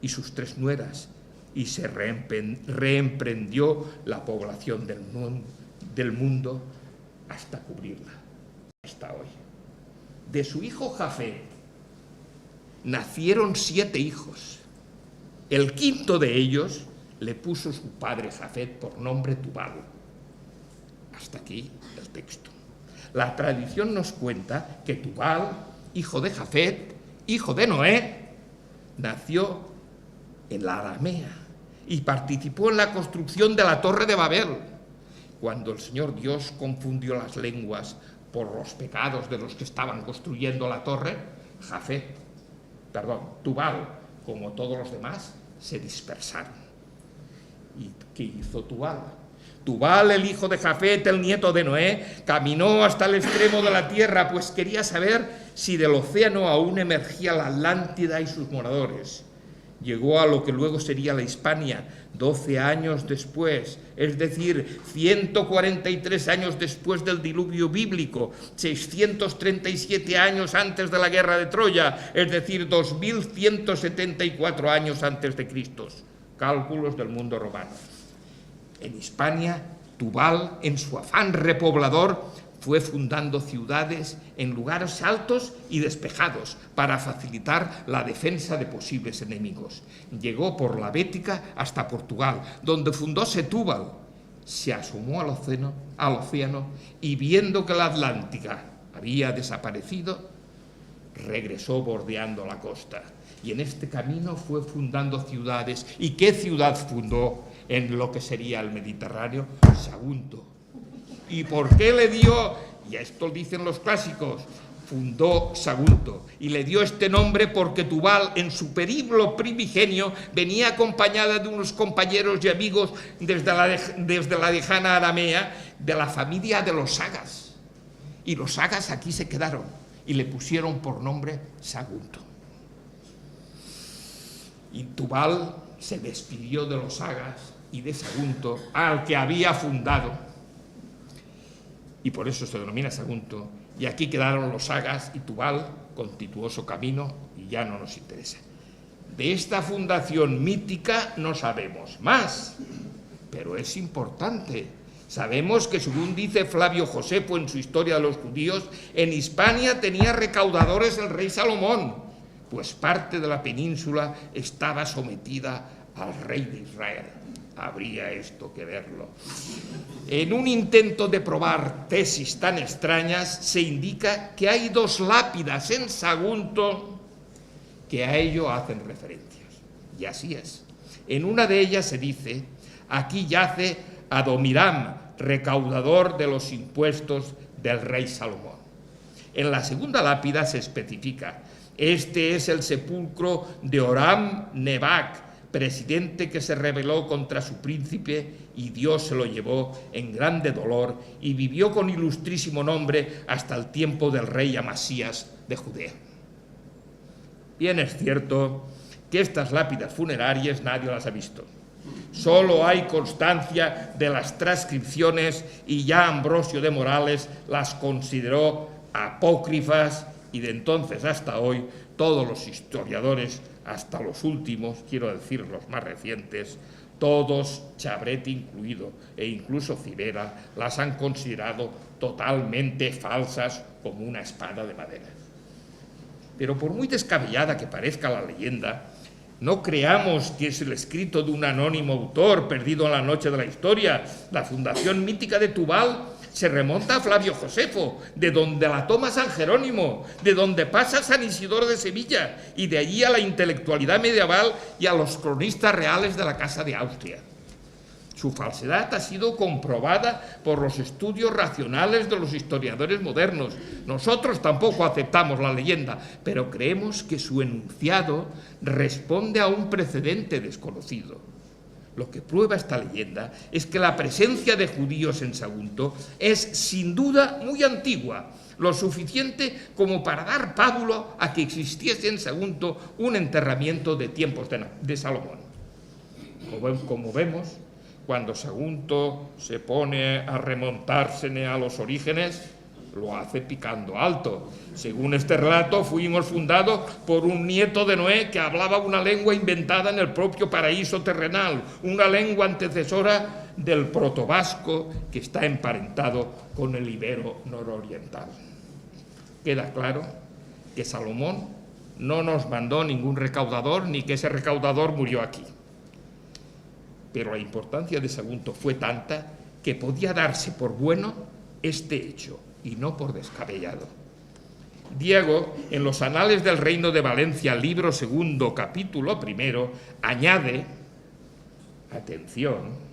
y sus 3 nueras, y se reemprendió la población del mundo hasta cubrirla, hasta hoy. De su hijo Jafet nacieron 7 hijos. El quinto de ellos le puso su padre Jafet por nombre Tubal. Hasta aquí el texto. La tradición nos cuenta que Tubal, hijo de Jafet, hijo de Noé, nació en la Aramea y participó en la construcción de la Torre de Babel. Cuando el Señor Dios confundió las lenguas por los pecados de los que estaban construyendo la torre, Tubal, como todos los demás, se dispersaron. ¿Y qué hizo Tubal? Tubal, el hijo de Jafet, el nieto de Noé, caminó hasta el extremo de la tierra, pues quería saber si del océano aún emergía la Atlántida y sus moradores. Llegó a lo que luego sería la Hispania 12 años después, es decir, 143 años después del diluvio bíblico, 637 años antes de la guerra de Troya, es decir, 2174 años antes de Cristo. Cálculos del mundo romano. En Hispania, Tubal, en su afán repoblador, fue fundando ciudades en lugares altos y despejados para facilitar la defensa de posibles enemigos. Llegó por la Bética hasta Portugal, donde fundó Setúbal. Se asomó al océano y, viendo que la Atlántica había desaparecido, regresó bordeando la costa. Y en este camino fue fundando ciudades. ¿Y qué ciudad fundó en lo que sería el Mediterráneo? Sagunto. ¿Y por qué le dio? Y esto dicen los clásicos, fundó Sagunto. Y le dio este nombre porque Tubal, en su periplo primigenio, venía acompañada de unos compañeros y amigos desde la lejana Aramea, de la familia de los sagas. Y los sagas aquí se quedaron y le pusieron por nombre Sagunto. Y Tubal se despidió de los sagas y de Sagunto, al que había fundado, y por eso se denomina Sagunto, y aquí quedaron los sagas, y Tubal continuó su camino y ya no nos interesa. De esta fundación mítica no sabemos más, pero es importante. Sabemos que, según dice Flavio Josefo en su Historia de los Judíos, en Hispania tenía recaudadores el rey Salomón, pues parte de la península estaba sometida al rey de Israel. Habría esto que verlo. En un intento de probar tesis tan extrañas, se indica que hay 2 lápidas en Sagunto que a ello hacen referencias. Y así es. En una de ellas se dice: aquí yace Adoniram, recaudador de los impuestos del rey Salomón. En la segunda lápida se especifica: este es el sepulcro de Oram Nebac, presidente que se rebeló contra su príncipe y Dios se lo llevó en grande dolor y vivió con ilustrísimo nombre hasta el tiempo del rey Amasías de Judea. Bien es cierto que estas lápidas funerarias nadie las ha visto. Solo hay constancia de las transcripciones y ya Ambrosio de Morales las consideró apócrifas, y de entonces hasta hoy todos los historiadores, hasta los últimos, quiero decir los más recientes, todos, Chabret incluido, e incluso Cibera, las han considerado totalmente falsas como una espada de madera. Pero por muy descabellada que parezca la leyenda, no creamos que es el escrito de un anónimo autor perdido en la noche de la historia. La fundación mítica de Tubal se remonta a Flavio Josefo, de donde la toma San Jerónimo, de donde pasa San Isidoro de Sevilla, y de allí a la intelectualidad medieval y a los cronistas reales de la Casa de Austria. Su falsedad ha sido comprobada por los estudios racionales de los historiadores modernos. Nosotros tampoco aceptamos la leyenda, pero creemos que su enunciado responde a un precedente desconocido. Lo que prueba esta leyenda es que la presencia de judíos en Sagunto es sin duda muy antigua, lo suficiente como para dar pábulo a que existiese en Sagunto un enterramiento de tiempos de Salomón. Como vemos, cuando Sagunto se pone a remontarse a los orígenes, lo hace picando alto. Según este relato, fuimos fundados por un nieto de Noé que hablaba una lengua inventada en el propio paraíso terrenal, una lengua antecesora del protovasco que está emparentado con el ibero nororiental. Queda claro que Salomón no nos mandó ningún recaudador ni que ese recaudador murió aquí. Pero la importancia de Sagunto fue tanta que podía darse por bueno este hecho y no por descabellado. Diego, en los Anales del Reino de Valencia, libro segundo, capítulo primero, añade, atención,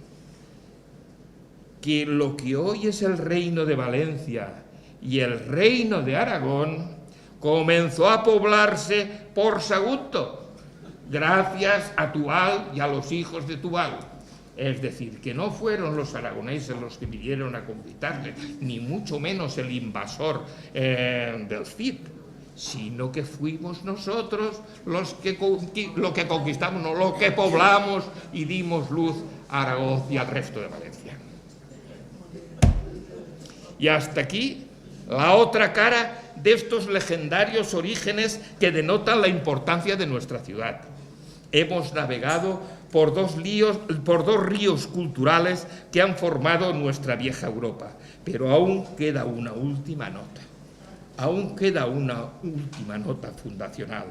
que lo que hoy es el Reino de Valencia y el Reino de Aragón comenzó a poblarse por Sagunto, gracias a Tubal y a los hijos de Tubal. Es decir, que no fueron los aragoneses los que vinieron a conquistarle, ni mucho menos el invasor del Cid, sino que fuimos nosotros los que conquistamos, no, los que poblamos y dimos luz a Aragón y al resto de Valencia. Y hasta aquí la otra cara de estos legendarios orígenes que denotan la importancia de nuestra ciudad. Hemos navegado por dos ríos culturales que han formado nuestra vieja Europa, pero aún queda una última nota. Aún queda una última nota fundacional.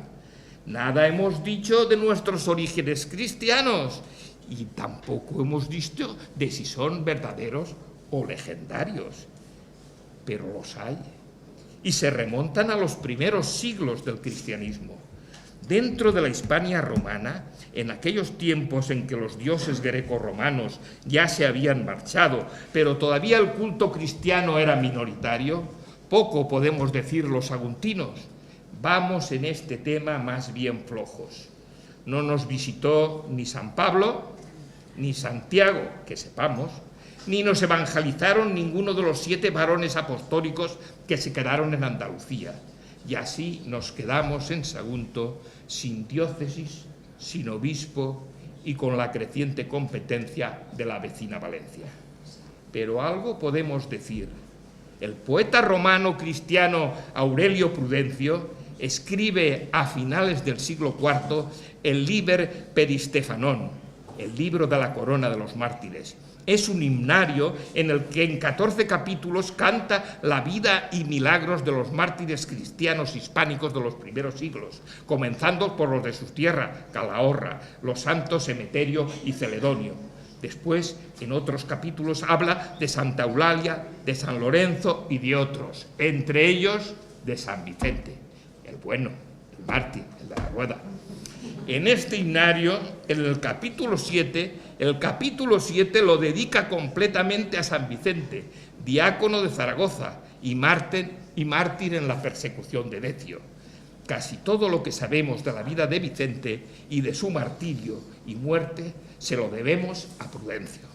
Nada hemos dicho de nuestros orígenes cristianos y tampoco hemos dicho de si son verdaderos o legendarios, pero los hay y se remontan a los primeros siglos del cristianismo. Dentro de la Hispania romana, en aquellos tiempos en que los dioses grecorromanos ya se habían marchado, pero todavía el culto cristiano era minoritario, poco podemos decir los saguntinos. Vamos en este tema más bien flojos. No nos visitó ni San Pablo, ni Santiago, que sepamos, ni nos evangelizaron ninguno de los 7 varones apostólicos que se quedaron en Andalucía. Y así nos quedamos en Sagunto sin diócesis, sin obispo y con la creciente competencia de la vecina Valencia. Pero algo podemos decir. El poeta romano cristiano Aurelio Prudencio escribe a finales del siglo IV el Liber Peristefanón, el libro de la corona de los mártires. Es un himnario en el que en 14 capítulos canta la vida y milagros de los mártires cristianos hispánicos de los primeros siglos, comenzando por los de su tierra, Calahorra, los santos Emeterio y Celedonio. Después, en otros capítulos, habla de Santa Eulalia, de San Lorenzo y de otros, entre ellos de San Vicente, el bueno, el mártir, el de la rueda. En este himnario, en el capítulo 7, lo dedica completamente a San Vicente, diácono de Zaragoza y mártir en la persecución de Decio. Casi todo lo que sabemos de la vida de Vicente y de su martirio y muerte se lo debemos a Prudencio.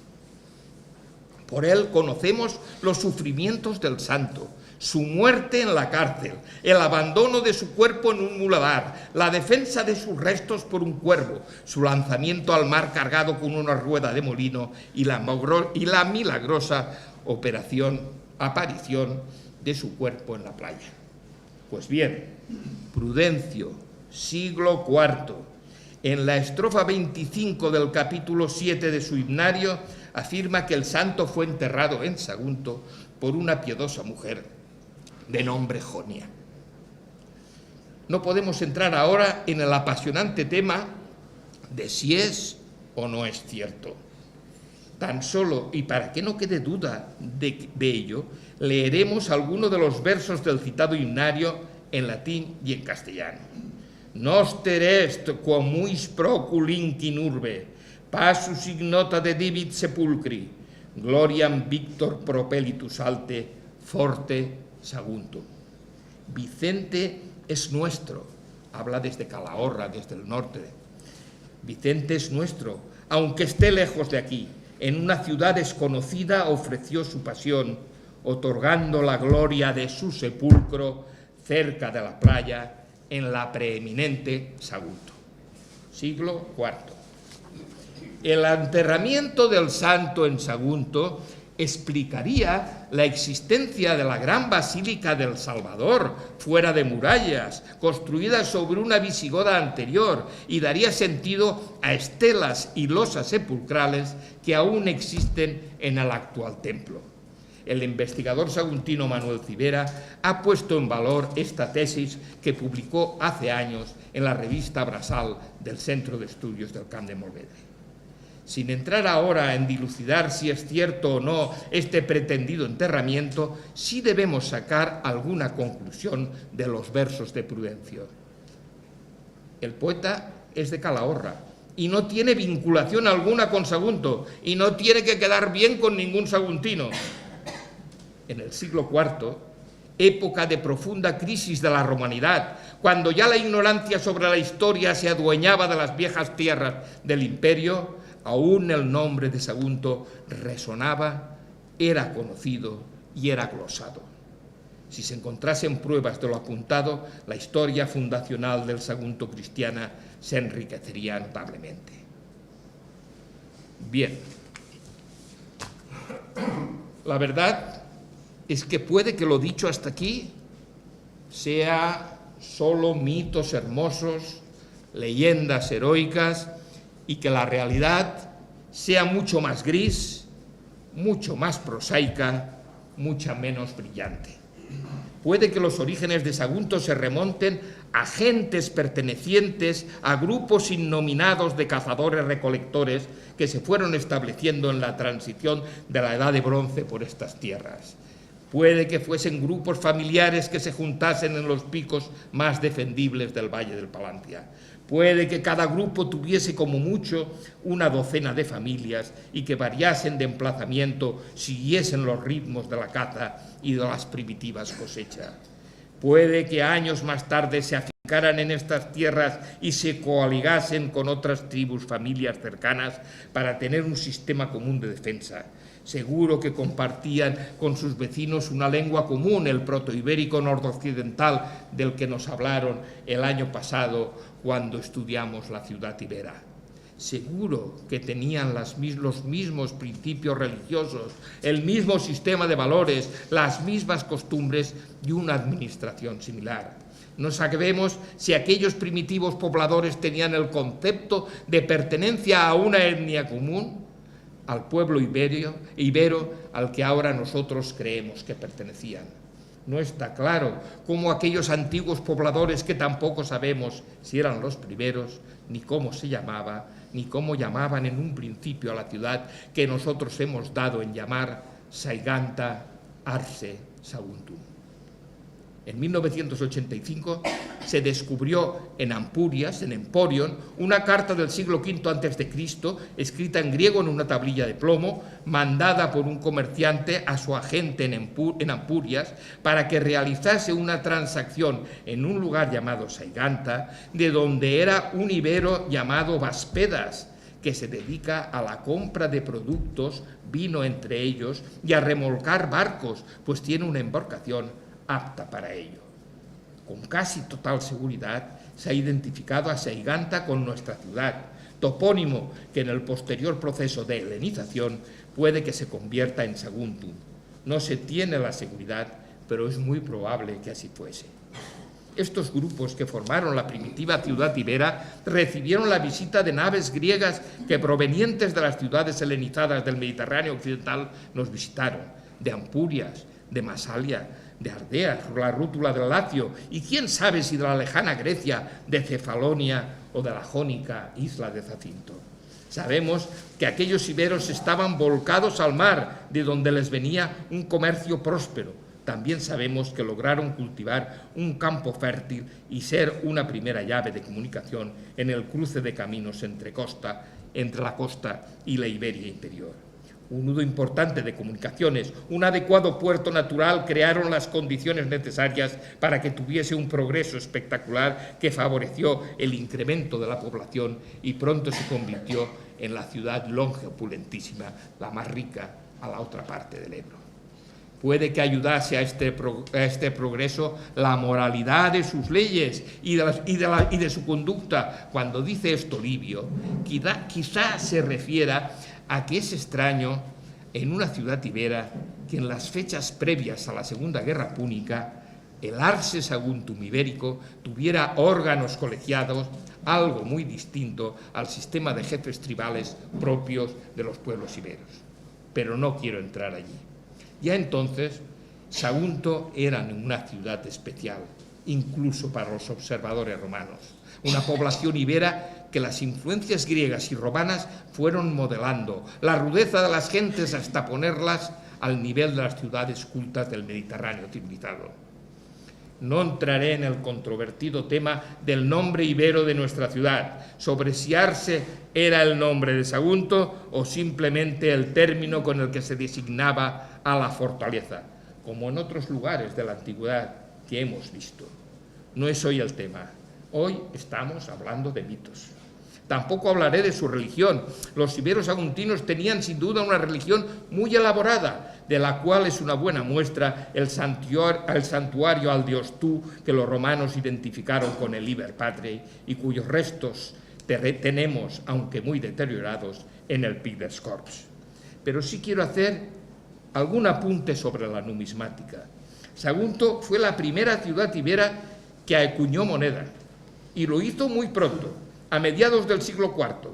Por él conocemos los sufrimientos del santo, su muerte en la cárcel, el abandono de su cuerpo en un muladar, la defensa de sus restos por un cuervo, su lanzamiento al mar cargado con una rueda de molino y la milagrosa aparición de su cuerpo en la playa. Pues bien, Prudencio, siglo IV, en la estrofa 25 del capítulo 7 de su himnario, afirma que el santo fue enterrado en Sagunto por una piedosa mujer de nombre Jonia. No podemos entrar ahora en el apasionante tema de si es o no es cierto. Tan solo, y para que no quede duda de ello, leeremos algunos de los versos del citado himnario en latín y en castellano. Noster est quamuis proculint in urbe, passus ignota dedibit sepulcri, gloriam victor propellitus alte, forte Sagunto. Vicente es nuestro, habla desde Calahorra, desde el norte. Vicente es nuestro, aunque esté lejos de aquí. En una ciudad desconocida ofreció su pasión, otorgando la gloria de su sepulcro cerca de la playa en la preeminente Sagunto. Siglo IV. El enterramiento del santo en Sagunto explicaría la existencia de la gran Basílica del Salvador, fuera de murallas, construida sobre una visigoda anterior, y daría sentido a estelas y losas sepulcrales que aún existen en el actual templo. El investigador saguntino Manuel Civera ha puesto en valor esta tesis que publicó hace años en la revista Brasal del Centro de Estudios del Camp de Morvedre. Sin entrar ahora en dilucidar si es cierto o no este pretendido enterramiento, sí debemos sacar alguna conclusión de los versos de Prudencio. El poeta es de Calahorra y no tiene vinculación alguna con Sagunto y no tiene que quedar bien con ningún saguntino. En el siglo IV, época de profunda crisis de la romanidad, cuando ya la ignorancia sobre la historia se adueñaba de las viejas tierras del imperio, aún el nombre de Sagunto resonaba, era conocido y era glosado. Si se encontrasen pruebas de lo apuntado, la historia fundacional del Sagunto cristiana se enriquecería notablemente. Bien, la verdad es que puede que lo dicho hasta aquí sea solo mitos hermosos, leyendas heroicas, y que la realidad sea mucho más gris, mucho más prosaica, mucha menos brillante. Puede que los orígenes de Sagunto se remonten a gentes pertenecientes a grupos innominados de cazadores-recolectores que se fueron estableciendo en la transición de la Edad de Bronce por estas tierras. Puede que fuesen grupos familiares que se juntasen en los picos más defendibles del Valle del Palantia. Puede que cada grupo tuviese como mucho una docena de familias y que variasen de emplazamiento, siguiesen los ritmos de la caza y de las primitivas cosechas. Puede que años más tarde se afincaran en estas tierras y se coaligasen con otras tribus, familias cercanas para tener un sistema común de defensa. Seguro que compartían con sus vecinos una lengua común, el protoibérico nordoccidental del que nos hablaron el año pasado cuando estudiamos la ciudad ibera. Seguro que tenían los mismos principios religiosos, el mismo sistema de valores, las mismas costumbres y una administración similar. No sabemos si aquellos primitivos pobladores tenían el concepto de pertenencia a una etnia común, al pueblo ibero al que ahora nosotros creemos que pertenecían. No está claro cómo aquellos antiguos pobladores, que tampoco sabemos si eran los primeros, ni cómo se llamaba, ni cómo llamaban en un principio a la ciudad que nosotros hemos dado en llamar Saiganta Arce Saguntum. En 1985 se descubrió en Ampurias, en Emporion, una carta del siglo V a.C., escrita en griego en una tablilla de plomo, mandada por un comerciante a su agente en Ampurias para que realizase una transacción en un lugar llamado Saiganta, de donde era un ibero llamado Vaspedas, que se dedica a la compra de productos, vino entre ellos, y a remolcar barcos, pues tiene una embarcación apta para ello. Con casi total seguridad se ha identificado a Saiganta con nuestra ciudad, topónimo que en el posterior proceso de helenización puede que se convierta en Saguntum. No se tiene la seguridad, pero es muy probable que así fuese. Estos grupos que formaron la primitiva ciudad ibera recibieron la visita de naves griegas que, provenientes de las ciudades helenizadas del Mediterráneo occidental, nos visitaron, de Ampurias, de Masalia, de Ardea, la rútula del Lacio, y quién sabe si de la lejana Grecia, de Cefalonia o de la jónica isla de Zacinto. Sabemos que aquellos iberos estaban volcados al mar, de donde les venía un comercio próspero. También sabemos que lograron cultivar un campo fértil y ser una primera llave de comunicación en el cruce de caminos entre la costa y la Iberia interior. Un nudo importante de comunicaciones, un adecuado puerto natural crearon las condiciones necesarias para que tuviese un progreso espectacular que favoreció el incremento de la población y pronto se convirtió en la ciudad longe opulentísima, la más rica a la otra parte del Ebro. Puede que ayudase a este progreso la moralidad de sus leyes y de su conducta. Cuando dice esto Livio, quizá se refiera a que es extraño en una ciudad ibera que en las fechas previas a la Segunda Guerra Púnica el Arse Saguntum ibérico tuviera órganos colegiados, algo muy distinto al sistema de jefes tribales propios de los pueblos iberos. Pero no quiero entrar allí. Ya entonces, Sagunto era una ciudad especial, incluso para los observadores romanos, una población ibera que las influencias griegas y romanas fueron modelando, la rudeza de las gentes hasta ponerlas al nivel de las ciudades cultas del Mediterráneo civilizado. No entraré en el controvertido tema del nombre ibero de nuestra ciudad, sobre si Arse era el nombre de Sagunto o simplemente el término con el que se designaba a la fortaleza, como en otros lugares de la antigüedad que hemos visto. No es hoy el tema. Hoy estamos hablando de mitos. Tampoco hablaré de su religión. Los iberos saguntinos tenían sin duda una religión muy elaborada, de la cual es una buena muestra el santuario al dios Tú que los romanos identificaron con el Liber Patrei y cuyos restos tenemos, aunque muy deteriorados, en el Pic dels Corps. Pero sí quiero hacer algún apunte sobre la numismática. Sagunto fue la primera ciudad ibera que acuñó moneda y lo hizo muy pronto, a mediados del siglo IV.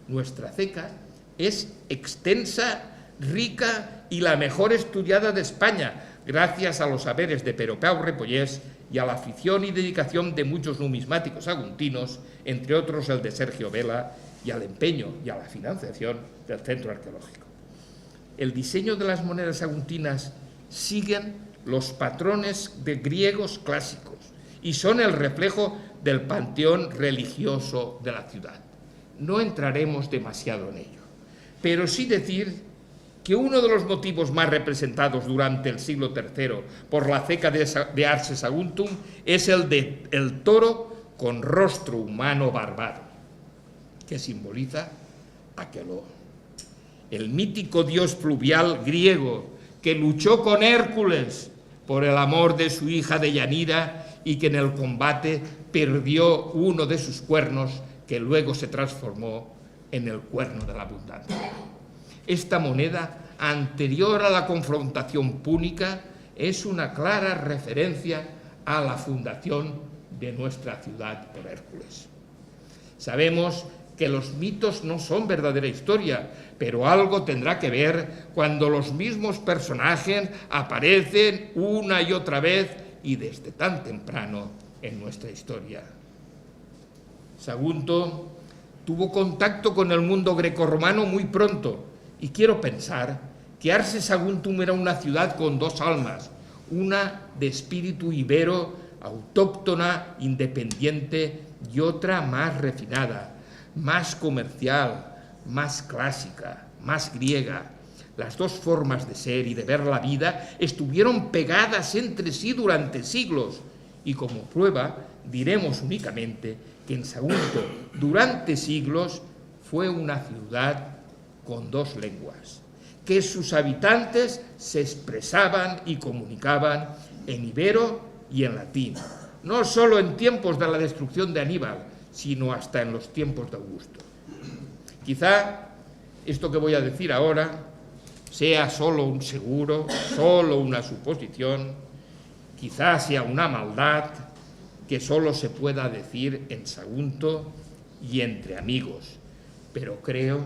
Nuestra ceca es extensa, rica y la mejor estudiada de España, gracias a los saberes de Pero Pau Repollés y a la afición y dedicación de muchos numismáticos saguntinos, entre otros el de Sergio Vela, y al empeño y a la financiación del Centro Arqueológico. El diseño de las monedas saguntinas siguen los patrones de griegos clásicos y son el reflejo del panteón religioso de la ciudad. No entraremos demasiado en ello, pero sí decir que uno de los motivos más representados durante el siglo III por la ceca de Arse Saguntum es el de el toro con rostro humano barbado, que simboliza Aqueloo, el mítico dios fluvial griego que luchó con Hércules por el amor de su hija Deyanira y que en el combate perdió uno de sus cuernos, que luego se transformó en el cuerno de la abundancia. Esta moneda, anterior a la confrontación púnica, es una clara referencia a la fundación de nuestra ciudad por Hércules. Sabemos que los mitos no son verdadera historia, pero algo tendrá que ver cuando los mismos personajes aparecen una y otra vez y desde tan temprano en nuestra historia. Sagunto tuvo contacto con el mundo grecorromano muy pronto y quiero pensar que Arse Saguntum era una ciudad con dos almas, una de espíritu ibero, autóctona, independiente, y otra más refinada, más comercial, más clásica, más griega. Las dos formas de ser y de ver la vida estuvieron pegadas entre sí durante siglos y como prueba diremos únicamente que en Sagunto durante siglos fue una ciudad con dos lenguas, que sus habitantes se expresaban y comunicaban en ibero y en latín, no solo en tiempos de la destrucción de Aníbal, sino hasta en los tiempos de Augusto. Quizá esto que voy a decir ahora sea solo un seguro, solo una suposición, quizá sea una maldad que solo se pueda decir en Sagunto y entre amigos, pero creo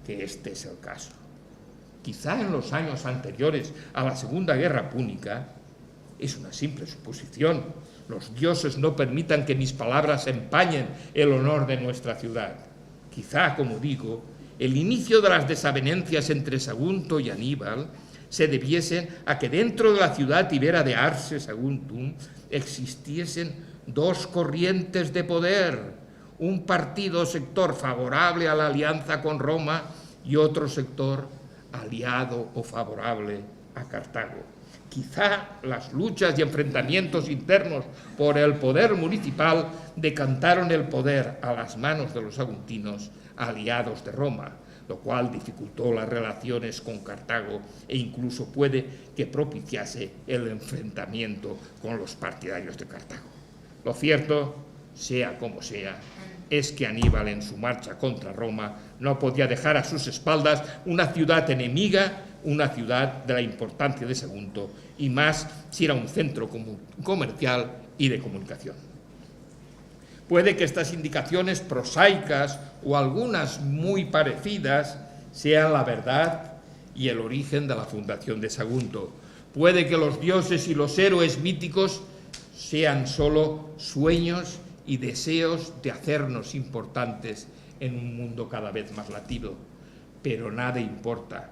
que este es el caso. Quizá en los años anteriores a la Segunda Guerra Púnica, es una simple suposición, los dioses no permitan que mis palabras empañen el honor de nuestra ciudad. Quizá, como digo, el inicio de las desavenencias entre Sagunto y Aníbal se debiesen a que dentro de la ciudad ibera de Arse Saguntum existiesen dos corrientes de poder, un partido o sector favorable a la alianza con Roma y otro sector aliado o favorable a Cartago. Quizá las luchas y enfrentamientos internos por el poder municipal decantaron el poder a las manos de los saguntinos aliados de Roma, lo cual dificultó las relaciones con Cartago e incluso puede que propiciase el enfrentamiento con los partidarios de Cartago. Lo cierto, sea como sea, es que Aníbal en su marcha contra Roma no podía dejar a sus espaldas una ciudad enemiga, una ciudad de la importancia de Sagunto, y más si era un centro comercial y de comunicación. Puede que estas indicaciones prosaicas o algunas muy parecidas sean la verdad y el origen de la fundación de Sagunto. Puede que los dioses y los héroes míticos sean solo sueños y deseos de hacernos importantes en un mundo cada vez más latido. Pero nada importa.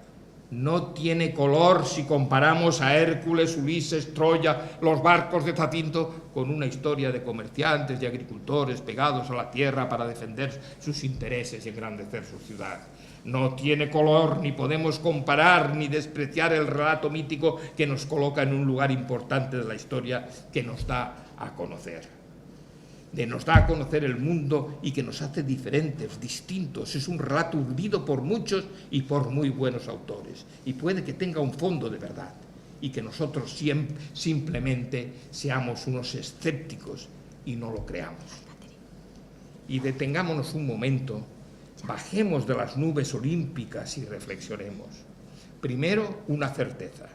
No tiene color si comparamos a Hércules, Ulises, Troya, los barcos de Zacinto con una historia de comerciantes y agricultores pegados a la tierra para defender sus intereses y engrandecer su ciudad. No tiene color, ni podemos comparar ni despreciar el relato mítico que nos coloca en un lugar importante de la historia que nos da a conocer. Nos da a conocer el mundo y que nos hace diferentes, distintos. Es un relato urdido por muchos y por muy buenos autores. Y puede que tenga un fondo de verdad y que nosotros simplemente seamos unos escépticos y no lo creamos. Y detengámonos un momento, bajemos de las nubes olímpicas y reflexionemos. Primero, una certeza.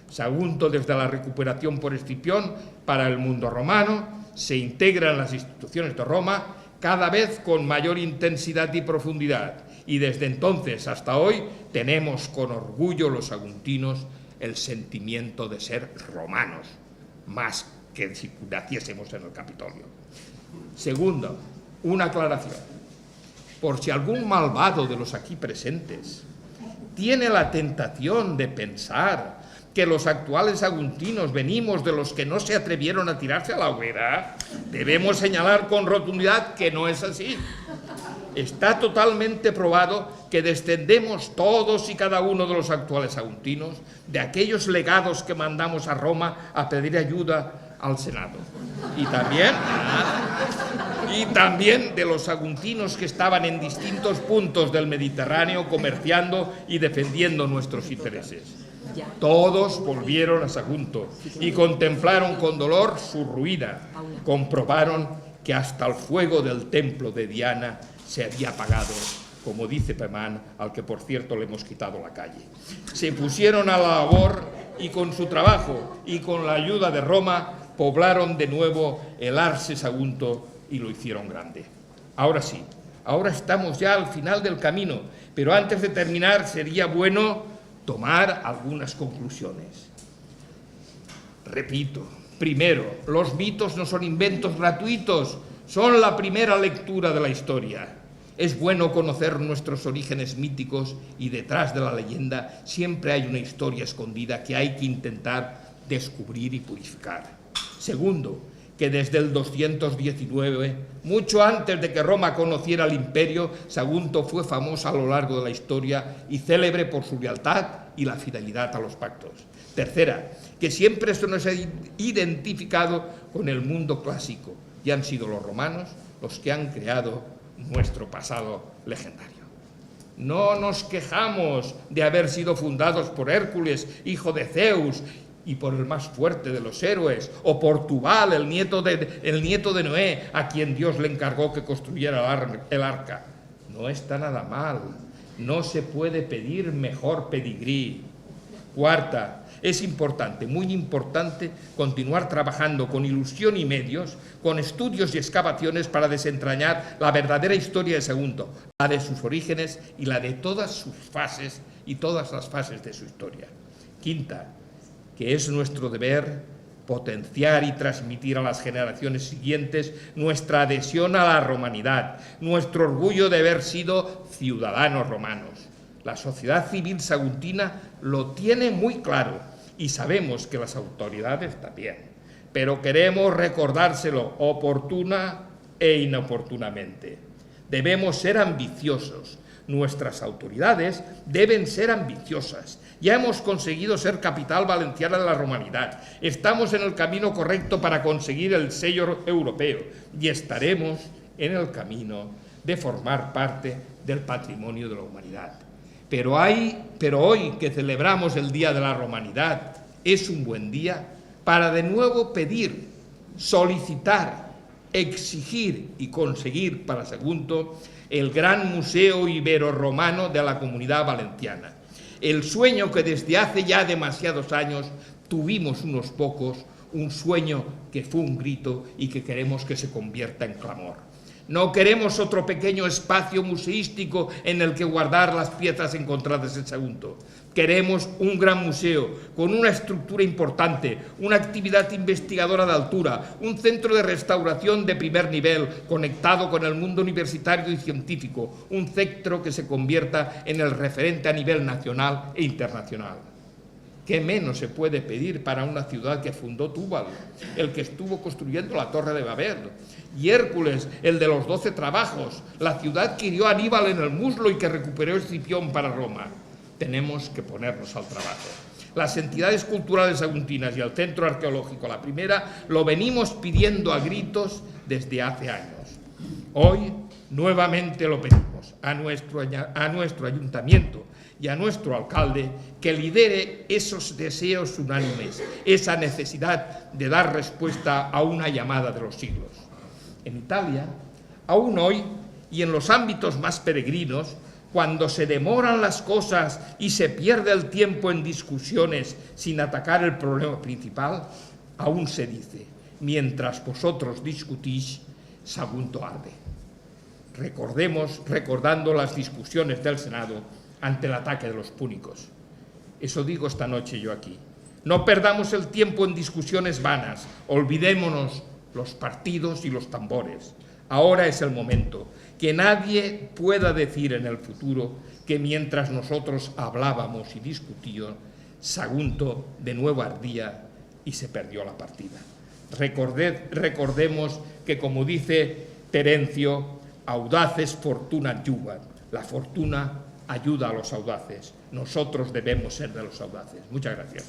Sagunto, desde la recuperación por Escipión para el mundo romano, se integra en las instituciones de Roma cada vez con mayor intensidad y profundidad, y desde entonces hasta hoy tenemos con orgullo los saguntinos el sentimiento de ser romanos, más que si naciésemos en el Capitolio. Segundo, una aclaración. Por si algún malvado de los aquí presentes tiene la tentación de pensar que los actuales saguntinos venimos de los que no se atrevieron a tirarse a la hoguera, debemos señalar con rotundidad que no es así. Está totalmente probado que descendemos todos y cada uno de los actuales saguntinos de aquellos legados que mandamos a Roma a pedir ayuda al Senado. Y también de los saguntinos que estaban en distintos puntos del Mediterráneo comerciando y defendiendo nuestros intereses. Todos volvieron a Sagunto y contemplaron con dolor su ruina. Comprobaron que hasta el fuego del templo de Diana se había apagado, como dice Pemán, al que por cierto le hemos quitado la calle. Se pusieron a la labor y con su trabajo y con la ayuda de Roma poblaron de nuevo el Arse Sagunto y lo hicieron grande. Ahora sí, ahora estamos ya al final del camino, pero antes de terminar sería bueno tomar algunas conclusiones. Repito, primero, los mitos no son inventos gratuitos, son la primera lectura de la historia. Es bueno conocer nuestros orígenes míticos y detrás de la leyenda siempre hay una historia escondida que hay que intentar descubrir y purificar. Segundo, que desde el 219, mucho antes de que Roma conociera el imperio, Sagunto fue famosa a lo largo de la historia y célebre por su lealtad y la fidelidad a los pactos. Tercera, que siempre se nos ha identificado con el mundo clásico y han sido los romanos los que han creado nuestro pasado legendario. No nos quejamos de haber sido fundados por Hércules, hijo de Zeus, y por el más fuerte de los héroes, o por Tubal, el nieto de Noé, a quien Dios le encargó que construyera el arca. No está nada mal, no se puede pedir mejor pedigrí. Cuarta, es importante, muy importante, continuar trabajando con ilusión y medios, con estudios y excavaciones para desentrañar la verdadera historia de Sagunto, la de sus orígenes y la de todas sus fases y todas las fases de su historia. Quinta, que es nuestro deber potenciar y transmitir a las generaciones siguientes nuestra adhesión a la romanidad, nuestro orgullo de haber sido ciudadanos romanos. La sociedad civil saguntina lo tiene muy claro y sabemos que las autoridades también, pero queremos recordárselo oportuna e inoportunamente. Debemos ser ambiciosos. Nuestras autoridades deben ser ambiciosas. Ya hemos conseguido ser capital valenciana de la romanidad. Estamos en el camino correcto para conseguir el sello europeo y estaremos en el camino de formar parte del patrimonio de la humanidad. Pero hoy que celebramos el Día de la Romanidad, es un buen día para de nuevo pedir, solicitar, exigir y conseguir para Sagunto el gran museo ibero-romano de la Comunidad Valenciana. El sueño que desde hace ya demasiados años tuvimos unos pocos, un sueño que fue un grito y que queremos que se convierta en clamor. No queremos otro pequeño espacio museístico en el que guardar las piezas encontradas en Sagunto. Queremos un gran museo con una estructura importante, una actividad investigadora de altura, un centro de restauración de primer nivel conectado con el mundo universitario y científico, un centro que se convierta en el referente a nivel nacional e internacional. ¿Qué menos se puede pedir para una ciudad que fundó Túbal, el que estuvo construyendo la Torre de Babel, y Hércules, el de los 12 trabajos, la ciudad que hirió a Aníbal en el muslo y que recuperó Escipión para Roma? Tenemos que ponernos al trabajo. Las entidades culturales saguntinas y el Centro Arqueológico, la primera, lo venimos pidiendo a gritos desde hace años. Hoy, nuevamente lo pedimos a nuestro ayuntamiento y a nuestro alcalde que lidere esos deseos unánimes, esa necesidad de dar respuesta a una llamada de los siglos. En Italia, aún hoy, y en los ámbitos más peregrinos, cuando se demoran las cosas y se pierde el tiempo en discusiones sin atacar el problema principal, aún se dice, mientras vosotros discutís, Sagunto arde. Recordando las discusiones del Senado ante el ataque de los púnicos. Eso digo esta noche yo aquí. No perdamos el tiempo en discusiones vanas, olvidémonos los partidos y los tambores. Ahora es el momento. Que nadie pueda decir en el futuro que mientras nosotros hablábamos y discutíamos, Sagunto de nuevo ardía y se perdió la partida. Recordemos que, como dice Terencio, audaces fortuna yugat. La fortuna ayuda a los audaces. Nosotros debemos ser de los audaces. Muchas gracias.